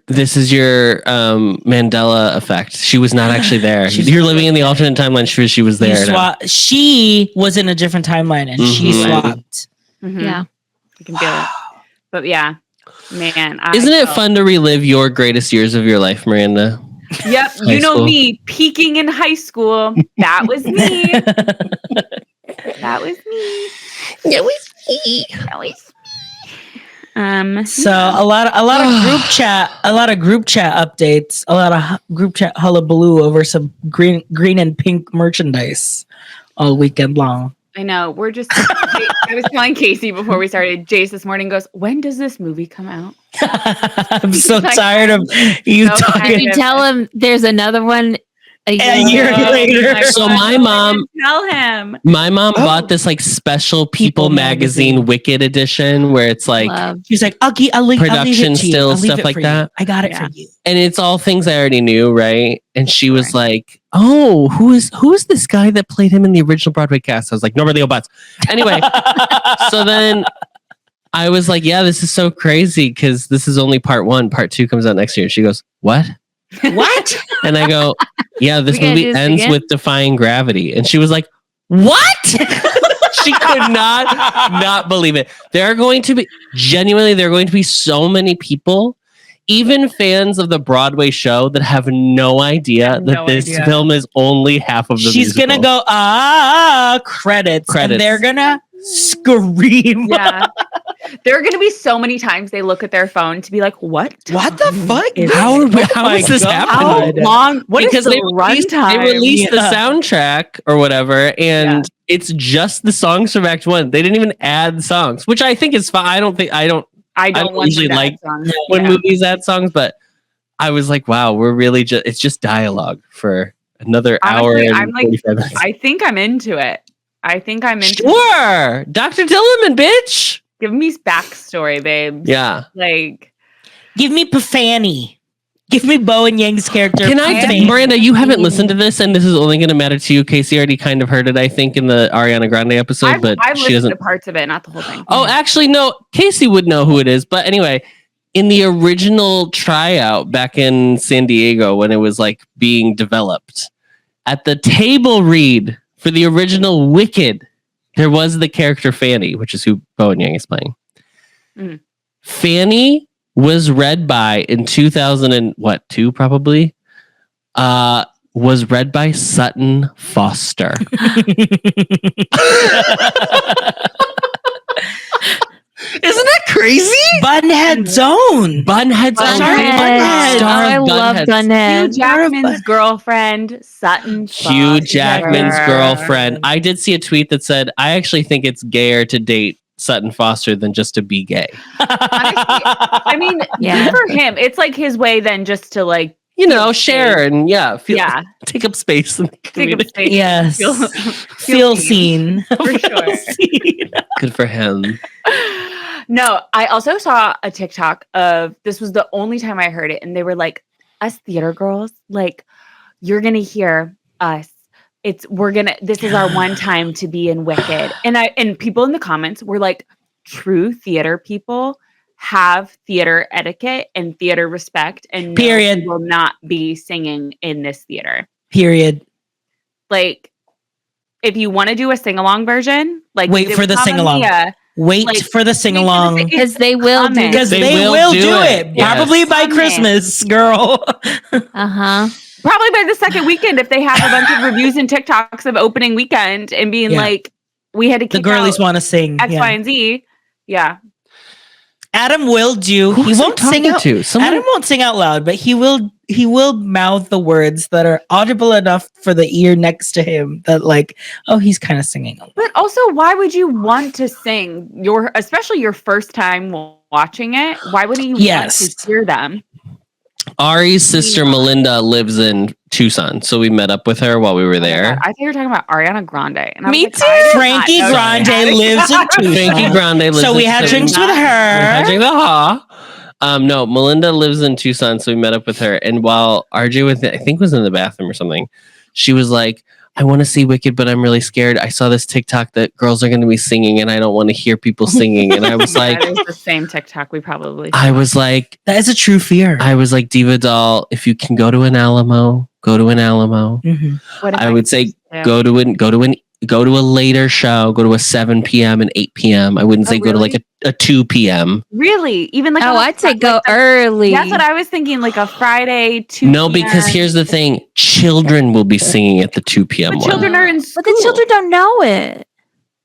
Mandela effect. She was not actually there. You're living in the alternate timeline. She was there. She was in a different timeline and she swapped. Mm-hmm. Yeah. You can feel it. But yeah, man. Isn't it fun to relive your greatest years of your life, Miranda? Yep. You know me peaking in high school. That was me. That was me. That was me. That was me. So a lot of group chat updates, a lot of group chat hullabaloo over some green and pink merchandise all weekend long. I know. We're just I was telling Casey before we started, Jace this morning goes, when does this movie come out? I'm so tired of you talking. You tell him there's another one a year later. So my mom bought this like special People magazine Wicked edition where it's like she's like, I'll leave production still stuff like that. I got it for you. And it's all things I already knew, right? And she was like, oh, who is this guy that played him in the original Broadway cast? I was like, Norbert Leo Butts. Anyway, so then I was like, yeah, this is so crazy because this is only part 1. Part 2 comes out next year. She goes, what? What? And I go, yeah, this movie ends with defying gravity. And she was like, what? She could not believe it. There are going to be so many people, even fans of the Broadway show, that have no idea that this film is only half of the She's musical. Gonna go, credits. And they're gonna scream. Yeah. There are going to be so many times they look at their phone to be like, what the fuck? How is this happening? How long? What because is the runtime? They released the soundtrack or whatever, and it's just the songs from Act 1. They didn't even add songs, which I think is fine. I don't usually like when movies add songs, but I was like, wow, we're really it's just dialogue for another Honestly, hour I'm and like, 45 minutes. I think I'm into it. I think I'm into it. Sure. Dr. Dillerman, bitch. Give me backstory, babes. Yeah. Like, Give me Pafani. Give me Bo and Yang's character. Can I, Pafani. Miranda, you haven't listened to this, and this is only going to matter to you. Casey already kind of heard it, I think, in the Ariana Grande episode, but I've she listened doesn't. to parts of it, not the whole thing. Oh, actually, no. Casey would know who it is. But anyway, in the original tryout back in San Diego, when it was like being developed, at the table read for the original Wicked, there was the character Fanny, which is who Bo and Yang is playing. Mm. Fanny was read by in 2002 probably. Was read by Sutton Foster. Isn't that crazy? Bunhead Zone. Bunhead's Bunhead. Star I of love Hugh Bunhead. Jackman's girlfriend, Sutton. Hugh Foster. Jackman's girlfriend. I did see a tweet that said, I actually think it's gayer to date Sutton Foster than just to be gay. I mean, Yeah. good for him. It's like his way then just to like, You know, share and take up space in the take up community. space. Yes. Feel seen. For sure. Good for him. No, I also saw a TikTok of, this was the only time I heard it, and they were like, us theater girls, like, you're gonna hear us. This is our one time to be in Wicked. And people in the comments were like, true theater people have theater etiquette and theater respect, and Period. will not be singing in this theater. Period. Like, if you want to do a sing-along version, like, Wait did for with the Mamma sing-along. Mia, Wait like, for the sing along. Because they will do coming. Because They they will will do do it. it. Yes. Probably by Coming. Christmas, girl. Uh-huh. probably by the second weekend, if they have a bunch of reviews and TikToks of opening weekend and being Yeah. like, we had to The kick girlies out want to sing. X, Yeah. Y, and Z. Yeah. Adam will do. Who He was I won't sing talking out. to? Someone? Adam won't sing out loud, but he will mouth the words that are audible enough for the ear next to him that, like, oh, he's kind of singing along. But also, why would you want to sing especially your first time watching it? Why wouldn't you Yes. want to hear them? Ari's sister Melinda lives in Tucson, so we met up with her while we were there. I thought you were talking about Ariana Grande. And I Me was like, I too. did not Frankie know Grande that. lives in Tucson. Frankie Grande lives So we in had Tucson. drinks with We had her. drinks with her. No, Melinda lives in Tucson, so we met up with her. And while RJ was in the bathroom or something, she was like, I want to see Wicked, but I'm really scared. I saw this TikTok that girls are going to be singing, and I don't want to hear people singing. And I was like, That is the same TikTok we probably I was like, That is a true fear. Diva Doll, if you can go to an Alamo, go to an Alamo. Mhm. What am I would say supposed to go to a later show, go to a 7 p.m. and 8 p.m. I wouldn't say go to like a 2 p.m. Really? Even like Oh, I'd say go early. That's what I was thinking, like a Friday 2 No, because here's the thing. Children will be singing at the 2 p.m. But one. children are in school. But the children don't know it.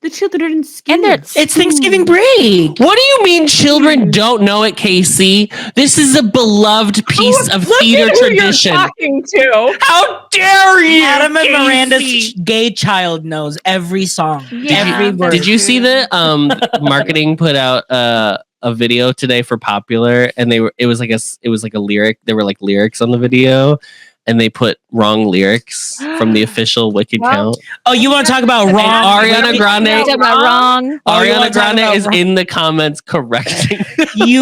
The children are in school. And they're It's Thanksgiving break. What do you mean children don't know it, Casey? This is a beloved piece of theater tradition. talking to. How dare you? Adam and Casey? Miranda's gay child knows every song. Yeah. Every word. Did you see the marketing put out a video today for Popular, and it was like a lyric. There were like lyrics on the video, and they put wrong lyrics from the official Wicked count. Oh, you want to talk about wrong? Ariana Grande. Talk about wrong. Oh, you Ariana wanna talk Grande about is wrong? in the comments correcting. You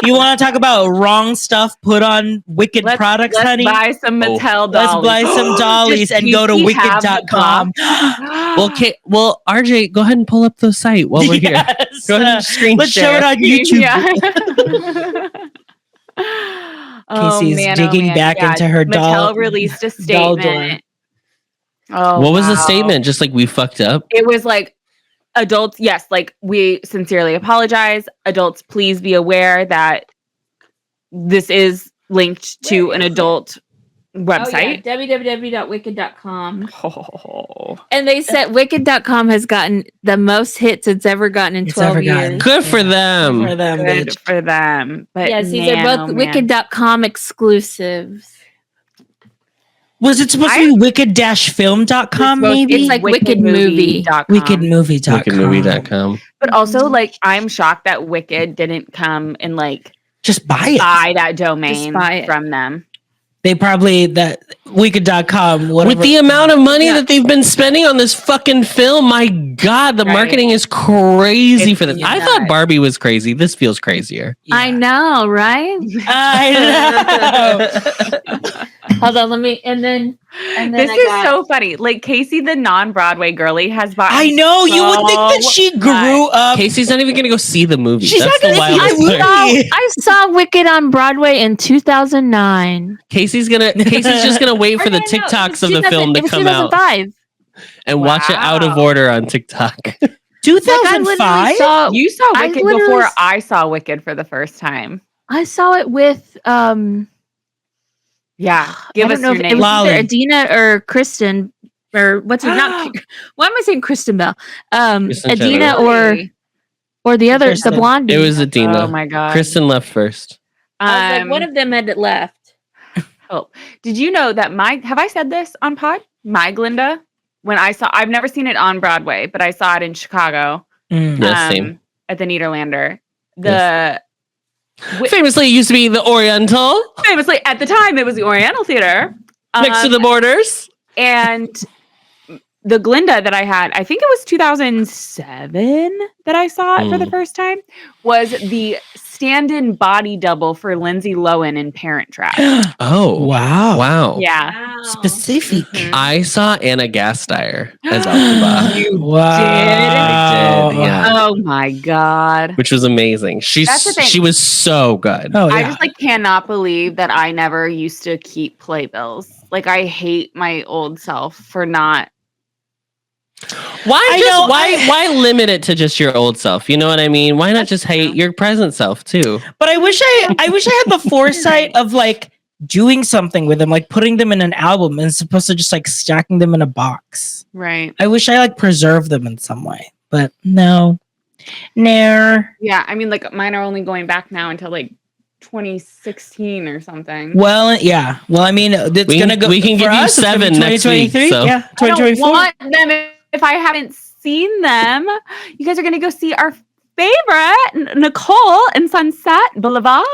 you want to talk about wrong stuff put on Wicked products, let's honey? buy some Mattel dollies. Let's buy some dollies Does and go to PC have the wicked.com. Well, RJ, go ahead and pull up the site while we're here. Yes. Go ahead and screen Let's share. show it on YouTube. Yeah. Casey's digging back into her Mattel doll- released a doll statement. Oh, What was the wow. statement? Just like we fucked up? It was like, adults, yes, like we sincerely apologize. Adults, please be aware that this is linked to an adult website. www.wicked.com. Oh. And they said wicked.com has gotten the most hits it's ever gotten in It's 12 ever years. gotten. Good for them. For them, Good bitch. for them. But Yes, these man, are oh, both man. wicked.com exclusives. Was it supposed to be wicked-film.com maybe? It's like Wicked Movie. wickedmovie.com. WickedMovie.com. But also, like, I'm shocked that Wicked didn't come and like Just buy it. buy that domain Just buy it. from them. They probably that Wicked.com with the amount of money that they've been spending on this fucking film. My God, the marketing is crazy for this. I thought Barbie was crazy. This feels crazier. Yeah. I know, right? I know. Hold on, let me. And then this is so funny. Like Casey, the non-Broadway girlie, has bought. I know. You would think that she grew up. Casey's not even going to go see the movie. She's That's not the going to see the wildest part. movie. I saw Wicked on Broadway in 2009. Casey's just gonna wait for the TikToks of the film to come out 2005. and watch it out of order on TikTok. 2005. You saw Wicked before I saw Wicked for the first time. I saw it with yeah. Give us your name. It was either Adina or Kristen or what's her not? Why am I saying Kristen Bell? Adina or the other, the blondie. It was Adina. Oh my God. Kristen left first. One of them had left. Oh, did you know that have I said this on pod? My Glinda, I've never seen it on Broadway, but I saw it in Chicago. Yes, same. At the Niederlander. Famously, it used to be the Oriental. Famously, at the time, it was the Oriental Theater. Next to the Borders. And the Glinda that I had, I think it was 2007 that I saw it for the first time, was the stand-in body double for Lindsay Lohan in Parent Trap. Oh, wow. Yeah. Specific. Mm-hmm. I saw Anna Gasteyer as Elphaba. You Wow. I did, yeah. Oh my God. Which was amazing. She was so good. Oh, yeah. I just cannot believe that I never used to keep playbills. Like, I hate my old self for not. Why limit it to just your old self? You know what I mean? Why not just hate your present self too? But I wish I had the foresight of doing something with them, putting them in an album and supposed to just stacking them in a box. Right. I wish I preserved them in some way, but no. Yeah, I mean, mine are only going back now until 2016 or something. Well, yeah. Well, I mean, it's gonna go. We can give you 7 next week. So. Yeah, 2024. I don't want them if I haven't seen them. You guys are gonna go see our favorite Nicole in Sunset Boulevard.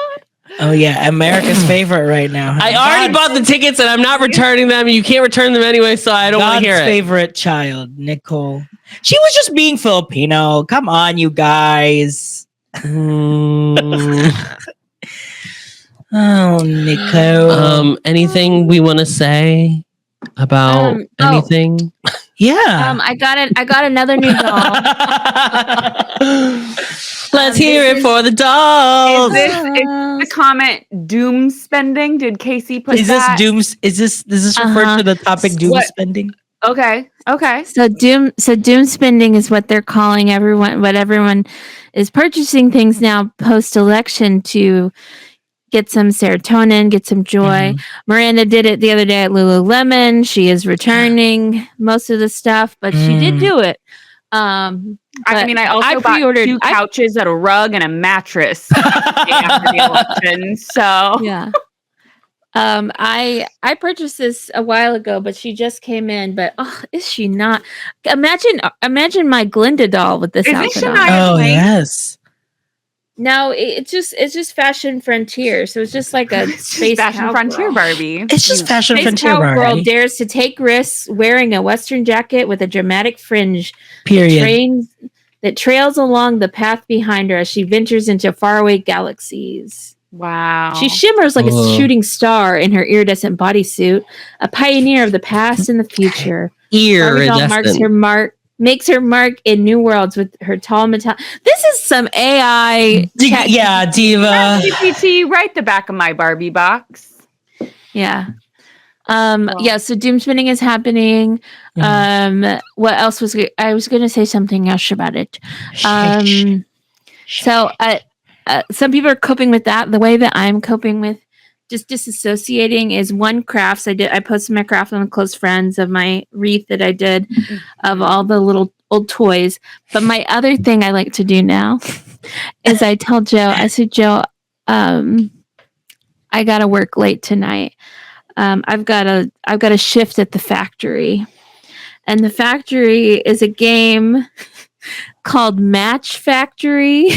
Oh yeah, America's favorite right now. I already bought the tickets and I'm not returning them. You can't return them anyway, so I don't want to hear it. God's favorite child, Nicole. She was just being Filipino. Come on, you guys. Oh, Nico. Anything we want to say about anything? Yeah. I got another new doll. Let's hear it for the dolls. Is the comment doom spending? Did Casey put that? Is this referred to the topic doom spending? Okay. So doom spending is what they're calling everyone. What everyone is purchasing things now post election to get some serotonin, get some joy. Miranda did it the other day at Lululemon. She is returning most of the stuff, but she did do it. I mean, I also bought 2 couches, a rug, and a mattress after the election. So yeah. I purchased this a while ago, but she just came in. But is she not? Imagine my Glinda doll with this outfit on. Oh yes. No, it's just fashion frontier. So it's just like a space fashion frontier Barbie. It's just fashion space frontier cowgirl Barbie. Dares to take risks wearing a Western jacket with a dramatic fringe. Period. That trails along the path behind her as she ventures into faraway galaxies. Wow. She shimmers like a shooting star in her iridescent bodysuit, a pioneer of the past and the future. Makes her mark in new worlds with her tall metal. This is some AI. Yeah, diva. GPT right the back of my Barbie box. Yeah. Yeah, so doom spinning is happening. What else I was going to say something else about it. So some people are coping with that. The way that I'm coping with just disassociating is one crafts I posted my craft on close friends of my wreath that I did of all the little old toys. But my other thing I like to do now is I tell Joe, I said, Joe, I gotta work late tonight. I've got a shift at the factory. And the factory is a game called Match Factory.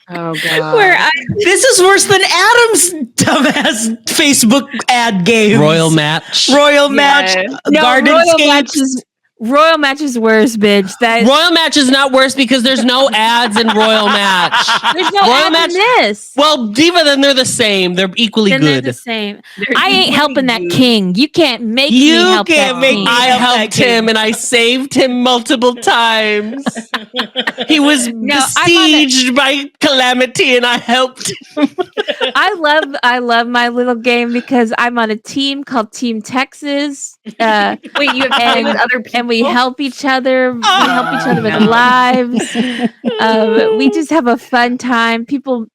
Oh god. This is worse than Adam's dumbass Facebook ad game. Royal Match. Royal Match. No, Garden Royal Match is worse, bitch. Royal Match is not worse because there's no ads in Royal Match. There's no Royal ads Match- in this. Well, Diva, then they're the same. They're equally Then they're good. the same. I ain't helping that king. You can't make me You help can't that make king. me I help helped that king. him and I saved him multiple times. He was No, besieged by calamity and I helped him. I love my little game because I'm on a team called Team Texas. Wait, you have to play with other people. And we help each other. We help each other with lives. We just have a fun time. People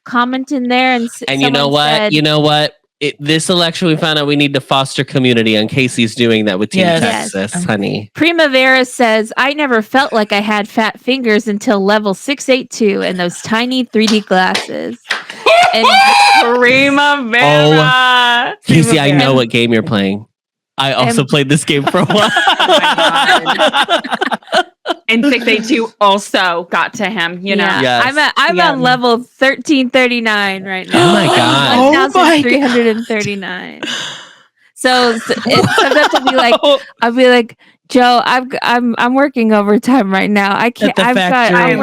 comment in there, and You know what? said, You know what? This election, we found out we need to foster community, and Casey's doing that with Team Yes. Texas, honey. Primavera says, I never felt like I had fat fingers until level 682 and those tiny 3D glasses. And Primavera. Casey, I know what game you're playing. I also played this game for a while. And 682 also got to him, you know. yeah, Yes. I'm on level 1339 right now. Oh my God. 1339. So sometimes I'll be like, Joe, I'm working overtime right now. I can't. At the factory. I'm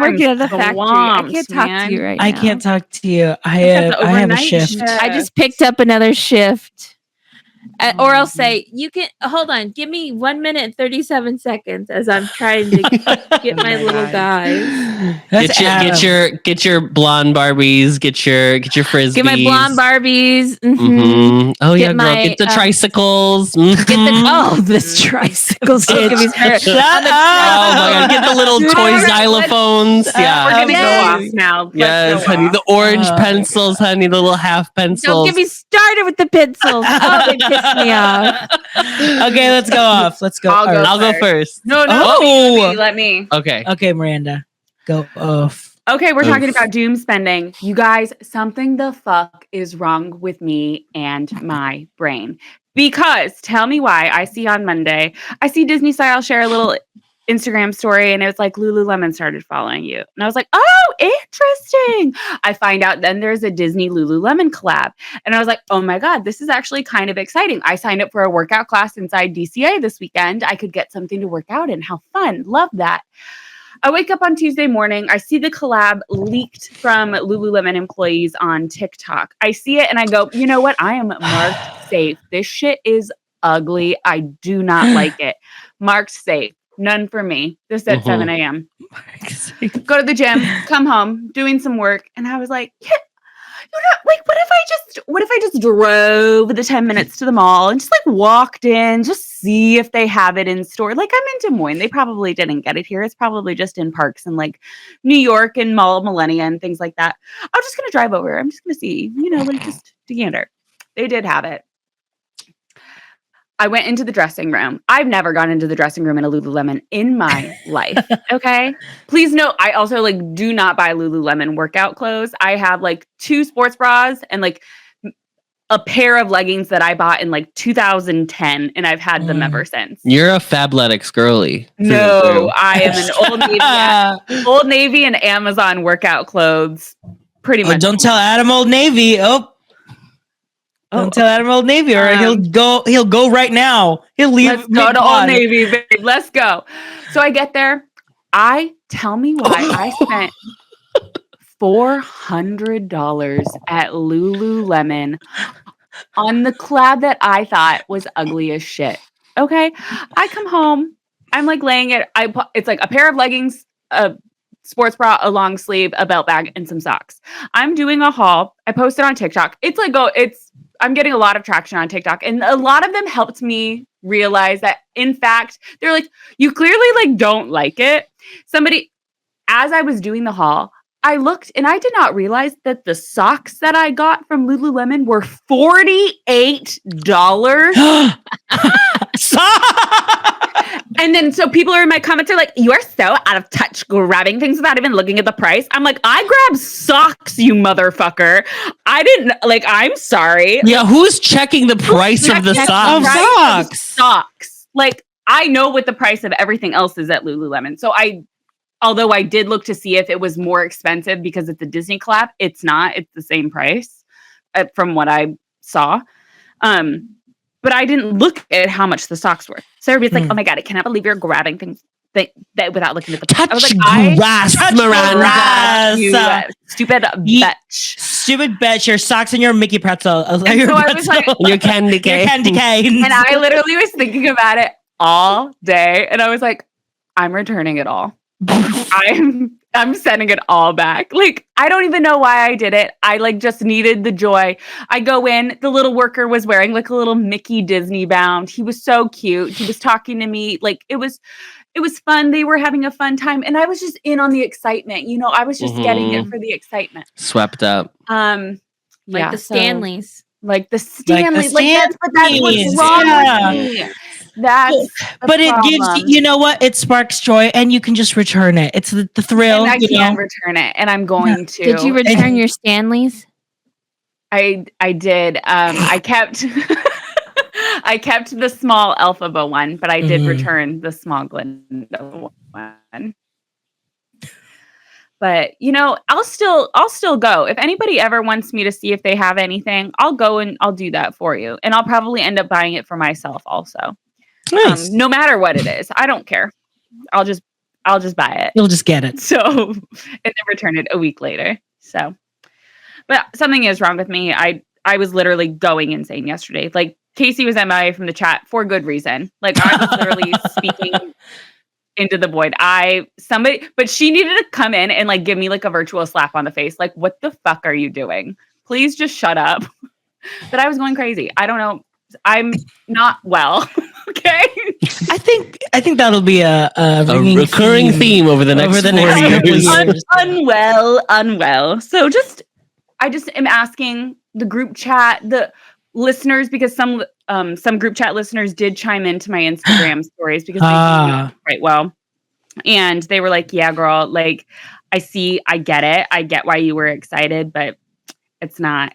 working at the factory. I can't talk man. to you right now. I can't talk to you. I got the have a overnight shift. shift. I just picked up another shift. Or I'll say, you can hold on, give me 1 minute and 37 seconds as I'm trying to get my little guys. Get your blonde Barbies. Get your frisbees. Get my blonde Barbies. Oh yeah, Get girl. my, Get the tricycles. This tricycles. Shut Oh my God! Get the little toy xylophones. Yeah. We're gonna Yes. go off now. Let's Yes, go honey. off. The orange pencils, honey. The little half Don't pencils. get me started with the pencils. Oh, they piss me off. Okay, let's go off. Let's go. I'll go. off. I'll go first. No, Oh. let me. Okay. Okay, Miranda, go off. Okay, we're Oof. talking about doom spending. You guys, something the fuck is wrong with me and my brain. Because tell me why. I see on Monday, I see Disney Style share a little Instagram story and it was like Lululemon started following you. And I was like, oh, interesting. I find out then there's a Disney Lululemon collab. And I was like, oh my God, this is actually kind of exciting. I signed up for a workout class inside DCA this weekend. I could get something to work out in. How fun. Love that. I wake up on Tuesday morning. I see the collab leaked from Lululemon employees on TikTok. I see it and I go, you know what? I am marked safe. This shit is ugly. I do not like it. Marked safe. None for me. This at 7 a.m. Go to the gym, come home, doing some work. And I was like, yeah, you know, like, what if I just drove the 10 minutes to the mall and just like walked in, just see if they have it in store. Like I'm in Des Moines. They probably didn't get it here. It's probably just in parks and like New York and Mall of Millennia and things like that. I'm just going to drive over. I'm just going to see, you know, like just to gander. They did have it. I went into the dressing room. I've never gone into the dressing room in a Lululemon in my life. Okay. Please note, I also like do not buy Lululemon workout clothes. I have like 2 sports bras and like a pair of leggings that I bought in like 2010 and I've had them ever since. You're a Fabletics girly. No, I am an Old Navy and Amazon workout clothes. Pretty much. Don't tell Adam Old Navy. Don't tell Adam Old Navy, or he'll go right now. He'll leave. Let's go to Old Navy, babe. Let's go. So I get there. Tell me why I spent $400 at Lululemon on the collab that I thought was ugly as shit. Okay. I come home. I'm like laying it. It's like a pair of leggings, a sports bra, a long sleeve, a belt bag, and some socks. I'm doing a haul. I posted on TikTok. I'm getting a lot of traction on TikTok, and a lot of them helped me realize that, in fact, they're like, you clearly like don't like it. As I was doing the haul, I looked and I did not realize that the socks that I got from Lululemon were $48. And then so people are in my comments are like, you are so out of touch grabbing things without even looking at the price. I'm like, I grabbed socks, you motherfucker. I didn't I'm sorry. Yeah, who's checking the price of the socks? Socks. Like I know what the price of everything else is at Lululemon. So I Although I did look to see if it was more expensive because it's a Disney collab. It's not. It's the same price from what I saw. But I didn't look at how much the socks were. So everybody's like, oh my God, I cannot believe you're grabbing things that without looking at the price. I was like, touch Miranda. You stupid bitch. Stupid bitch. Your socks and your Mickey pretzel. I was like, your candy cane. And I literally was thinking about it all day. And I was like, I'm returning it all. I'm sending it all back. Like, I don't even know why I did it. I like just needed the joy. I go in, the little worker was wearing like a little Mickey Disney bound. He was so cute. He was talking to me. Like it was fun. They were having a fun time. And I was just in on the excitement. You know, I was just getting it for the excitement. Swept up. Like the Stanleys. Like the Stanleys. That's what's wrong with me. But it gives you know what? It sparks joy, and you can just return it. It's the thrill. And I can return it, and I'm going to. Did you return your Stanleys? I did. I kept I kept the small Elphaba one, but I did return the small Glinda one. But you know, I'll still go. If anybody ever wants me to see if they have anything, I'll go and I'll do that for you. And I'll probably end up buying it for myself also. Nice. No matter what it is. I don't care. I'll just buy it. You'll just get it. So and then return it a week later. So but something is wrong with me. I was literally going insane yesterday. Like Casey was MIA from the chat for good reason. Like I was literally speaking into the void. But she needed to come in and like give me like a virtual slap on the face. Like, what the fuck are you doing? Please just shut up. But I was going crazy. I don't know. I'm not well. Okay. I think that'll be a recurring theme over the next 4 years. Unwell. So I just am asking the group chat, the listeners, because some group chat listeners did chime into my Instagram stories because they know quite well. And they were like, yeah, girl, like I get it. I get why you were excited, but it's not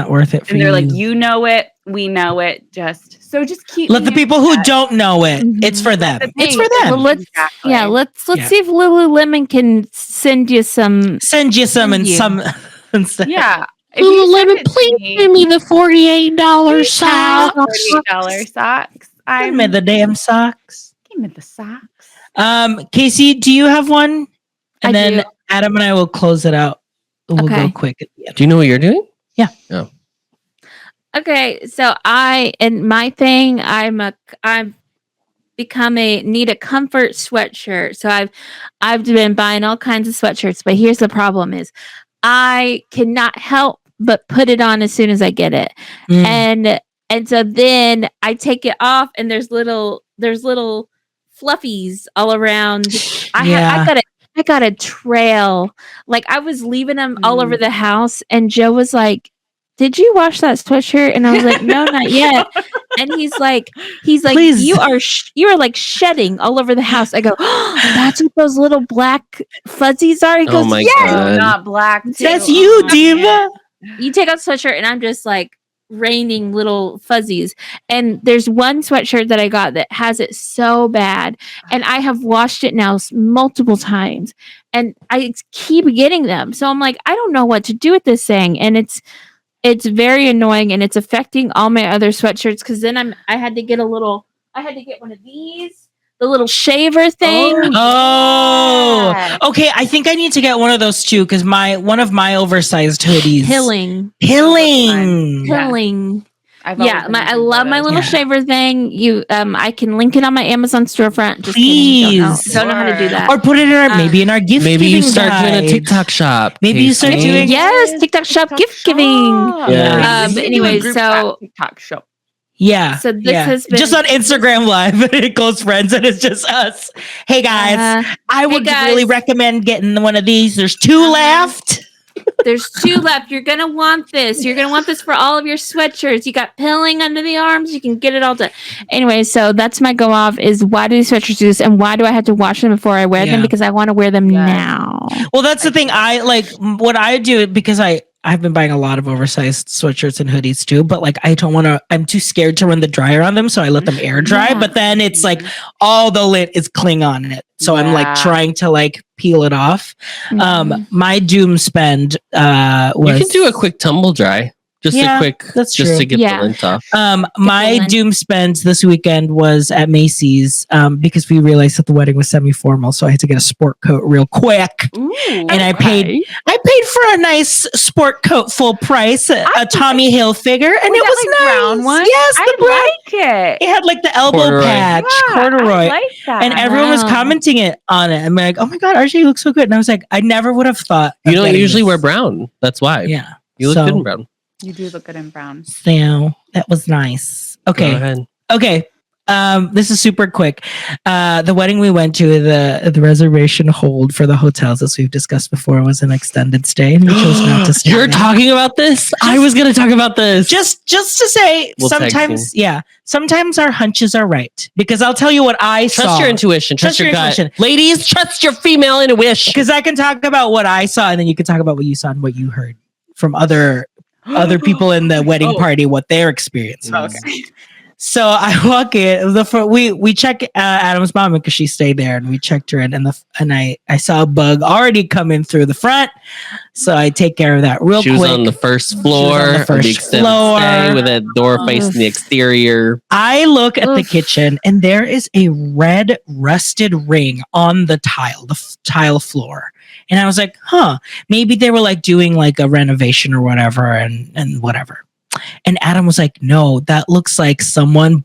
worth it for you. And they're like, you know it, we know it. Just keep. Let the people who don't know it. It's for them. It's for them. Well, let's see if Lululemon can send you some and stuff. Yeah. Lululemon, please give me the $48 socks. $48 socks. Give me the damn socks. Give me the socks. Casey, do you have one? And then Adam and I will close it out. We'll go quick at the end. Do you know what you're doing? Yeah. Oh. Okay, so I've become need a comfort sweatshirt. So I've been buying all kinds of sweatshirts, but here's the problem is I cannot help but put it on as soon as I get it. And so then I take it off and there's little fluffies all around. I got a trail. Like I was leaving them all over the house and Joe was like, did you wash that sweatshirt? And I was like, no, not yet. And he's like, please. you are like shedding all over the house. I go, that's what those little black fuzzies are. He goes, God. Not black. Too. That's you, Diva. You take off the sweatshirt and I'm just like raining little fuzzies. And there's one sweatshirt that I got that has it so bad. And I have washed it now multiple times and I keep getting them. So I'm like, I don't know what to do with this thing. And it's very annoying and it's affecting all my other sweatshirts. Cause then I had to get one of these, the little shaver thing. Oh, okay. I think I need to get one of those too. Cause one of my oversized hoodies. Pilling. I love my little shaver thing. I can link it on my Amazon storefront. Just please, don't know how to do that, or put it in our maybe in our gift. Maybe giving you start guide. doing a TikTok shop. Maybe you start doing TikTok shop gift giving. Yeah. But anyway, so TikTok shop. Yeah. So this has been just on Instagram Live, and it goes friends, and it's just us. Hey guys, I would really recommend getting one of these. There's 2 left. There's 2 left. You're going to want this. You're going to want this for all of your sweatshirts. You got pilling under the arms. You can get it all done. Anyway, so that's my go off is why do these sweatshirts do this? And why do I have to wash them before I wear them? Because I want to wear them now. Well, that's the thing. I like what I do because I I've been buying a lot of oversized sweatshirts and hoodies too, but like I don't want to, I'm too scared to run the dryer on them. So I let them air dry, Yeah. but then it's like all the lint is cling on it. So I'm like trying to like peel it off. My doom spend was. You can do a quick tumble dry. Just a quick, that's just true. to get the lint off. My doom spend this weekend was at Macy's because we realized that the wedding was semi-formal, so I had to get a sport coat real quick. Ooh, And I paid for a nice sport coat full price, a Tommy Hilfiger, and it was like nice. brown one. Yes, the brown. like it. It had like the elbow Corduroy. patch, Yeah, corduroy. I like that. And everyone was commenting it on it. I'm like, oh my God, RJ looks so good. And I was like, I never would have thought. You don't usually wear brown. That's why. Yeah. You look good in brown. You do look good in brown. So that was nice. Go Okay. ahead. Okay. This is super quick. The wedding we went to, the reservation hold for the hotels, as we've discussed before, was an extended stay, and we chose not to stay. You're talking about this? I was going to talk about this. Just to say, We'll sometimes our hunches are right. Because I'll tell you what I saw. Trust your intuition. Trust your gut. intuition. Ladies, trust your female intuition. Because I can talk about what I saw, and then you can talk about what you saw and what you heard from other people in the wedding party, what their experience was. Okay. So I walk in. We check Adam's mom because she stayed there, and we checked her in, and I saw a bug already coming through the front. So I take care of that real quick. She was on the first floor, of the extended stay with a door facing the exterior. I look at the kitchen, and there is a red rusted ring on the tile floor. And I was like, maybe they were like doing like a renovation or whatever, and whatever. And Adam was like, no, that looks like someone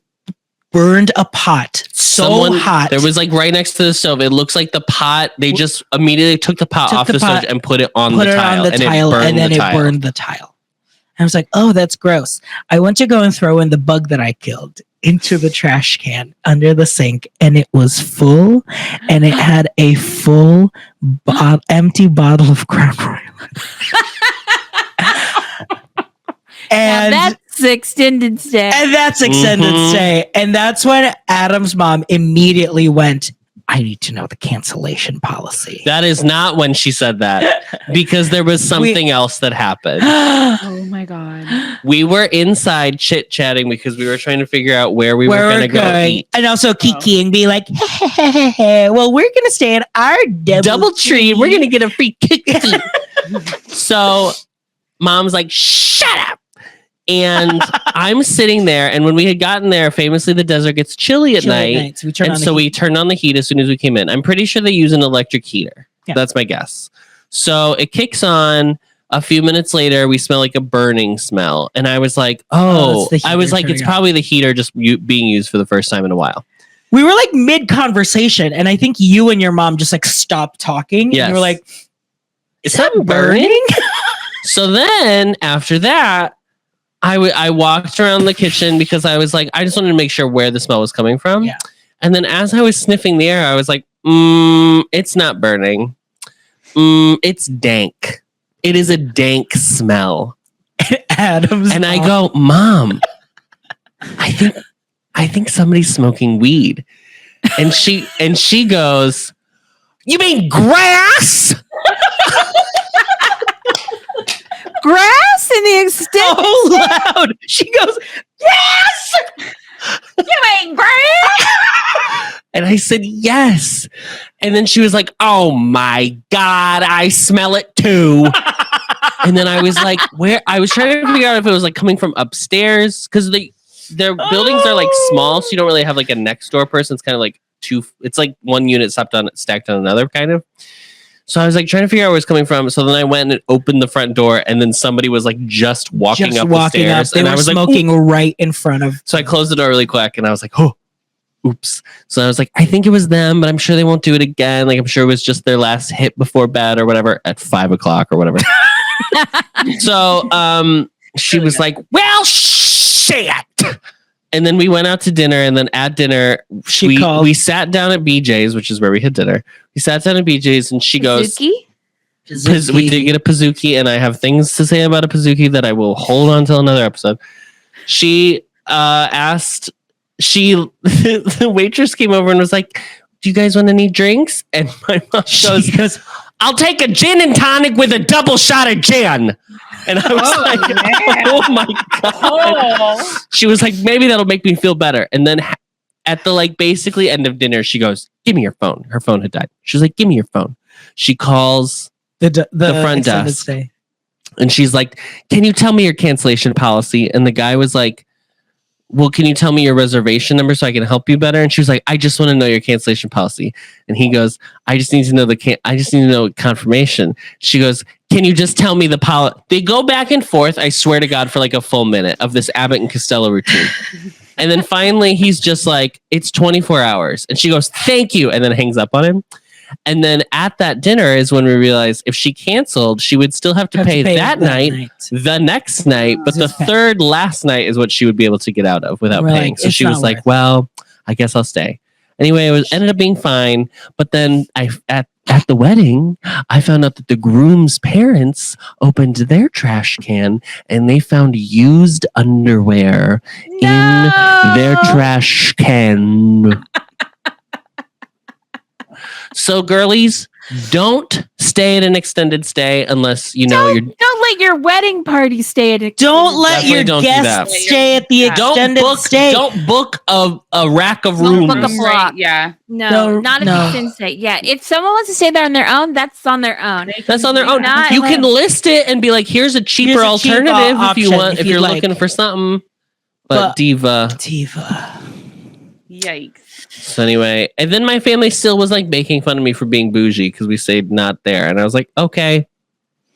burned a pot hot. There was like right next to the stove. It looks like the pot. They just immediately took the pot off the stove and put it on the tile. And then it burned the tile. I was like, oh, that's gross. I went to go and throw in the bug that I killed into the trash can under the sink, and it was full, and it had a full empty bottle of Crown Royal. And that's extended stay. And that's extended stay. And that's when Adam's mom immediately went, I need to know the cancellation policy. That is not when she said that, because there was something else that happened. Oh my God. We were inside chit-chatting because we were trying to figure out where we were going to go eat. And also Kiki and be like, well, we're going to stay at our double tree. We're going to get a free cookie. So mom's like, shut up. And I'm sitting there, and when we had gotten there, famously the desert gets chilly at night. So we turned on the heat as soon as we came in. I'm pretty sure they use an electric heater. Yeah. That's my guess. So it kicks on. A few minutes later, we smell like a burning smell. And I was like, it's probably the heater just being used for the first time in a while. We were like mid-conversation, and I think you and your mom just like stopped talking. Yes. And you were like, is that burning? So then after that, I walked around the kitchen because I was like, I just wanted to make sure where the smell was coming from. Yeah. And then as I was sniffing the air, I was like, it's not burning. It's dank. It is a dank smell. Adam's and I go, Mom, I think somebody's smoking weed. And she goes, you mean grass? Grass in the extent. So loud. She goes, yes. You ain't grass. And I said, yes. And then she was like, oh my God, I smell it too. And then I was like, where? I was trying to figure out if it was like coming from upstairs, because their buildings are like small, so you don't really have like a next door person. It's kind of like it's like one unit stacked on another kind of. So I was like trying to figure out where it's coming from. So then I went and opened the front door, and then somebody was like just walking up the stairs. They and were I was smoking like, right in front of. So I closed the door really quick, and I was like, oh, oops. So I was like, I think it was them, but I'm sure they won't do it again. Like I'm sure it was just their last hit before bed or whatever at 5:00 or whatever. So she was like, well, shit. And then we went out to dinner, and then at dinner, we sat down at BJ's, which is where we had dinner. We sat down at BJ's, and she goes, Pizookie? We did get a Pizookie, and I have things to say about a Pizookie that I will hold on till another episode. She asked, the waitress came over and was like, do you guys want any drinks? And my mom goes, I'll take a gin and tonic with a double shot of gin. And I was man. oh my God. She was like, maybe that'll make me feel better. And then at the like basically end of dinner, she goes, give me your phone. Her phone had died. She was like, give me your phone. She calls the front desk. Stay. And she's like, can you tell me your cancellation policy? And the guy was like, well, can you tell me your reservation number so I can help you better? And she was like, I just want to know your cancellation policy. And he goes, I just need to know I just need to know confirmation. She goes, can you just tell me the policy? They go back and forth, I swear to God, for like a full minute of this Abbott and Costello routine. And then finally he's just like, it's 24 hours. And she goes, thank you. And then hangs up on him. And then at that dinner is when we realized if she canceled, she would still have to pay that night, the next night, but the third last night is what she would be able to get out of without paying. So she was like, well, I guess I'll stay. Anyway, it ended up being fine. But then at the wedding, I found out that the groom's parents opened their trash can and they found used underwear in their trash can. So, girlies, don't stay at an extended stay unless you know Don't let your wedding party stay at. Don't let your guests stay at the extended stay. Don't book a rack of rooms. Book a block. Yeah. No, not if you can stay. Yeah, if someone wants to stay there on their own, that's on their own. That's on their own. You can list it and be like, "Here's a cheaper alternative if you want. If you're looking for something." But diva. Yikes. So anyway, and then my family still was like making fun of me for being bougie because we stayed not there, and I was like, okay,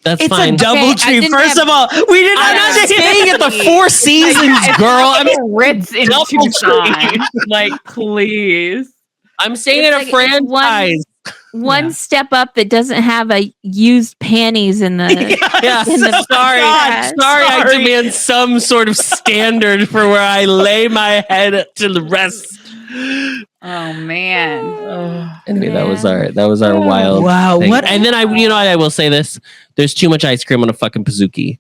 that's fine. It's a double tree. First of all, we didn't. I'm not staying at the Four Seasons, girl. I'm a Ritz in Tucson. Like, please. I'm staying at a franchise. One step up that doesn't have a used panties in the. Sorry, I demand some sort of standard for where I lay my head to the rest. Oh man. Anyway, that was our wild thing. What? And then I will say this: there's too much ice cream on a fucking Pizookie.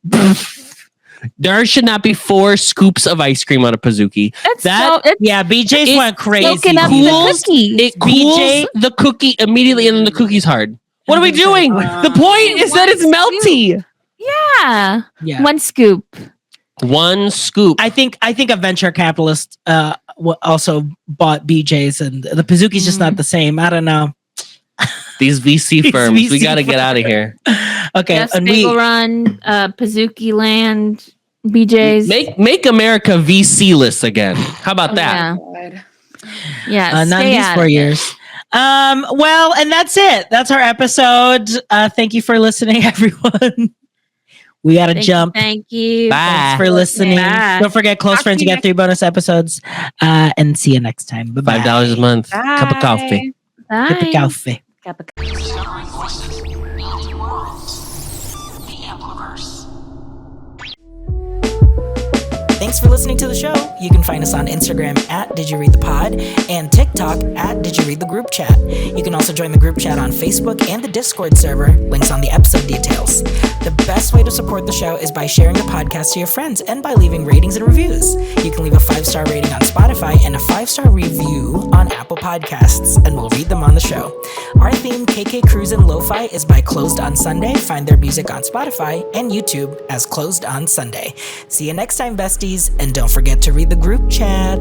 There should not be 4 scoops of ice cream on a Pizookie. BJ's went crazy. It cools the cookie immediately, and then the cookie's hard. What are we doing? The point is that it's melty. Yeah. 1 scoop. 1 scoop. I think a venture capitalist also bought BJ's, and the Pizooki's just not the same. I don't know. These VC firms, we got to get out of here. Okay, yes, Bagel Run, Pizookie Land, BJ's. Make America VC-less again. How about that? Yeah. Not these 4 years. Well, and that's it. That's our episode. Thank you for listening, everyone. We got to jump. Thank you. Bye. Thanks for listening. Bye. Don't forget, Close Friends, you get 3 bonus episodes. And see you next time. Bye-bye. $5 a month. Cup of coffee. Bye. Cup of coffee. Thanks for listening to the show. You can find us on Instagram at Did You Read the Pod and TikTok at Did You Read the Group Chat. You can also join the group chat on Facebook and the Discord server. Links on the episode details. The best way to support the show is by sharing the podcast to your friends and by leaving ratings and reviews. You can leave a 5-star rating on Spotify and a 5-star review on Apple Podcasts, and we'll read them on the show. Our theme, KK Cruisin' Lo-Fi, is by Closed on Sunday. Find their music on Spotify and YouTube as Closed on Sunday. See you next time, besties, and don't forget to read the group chat.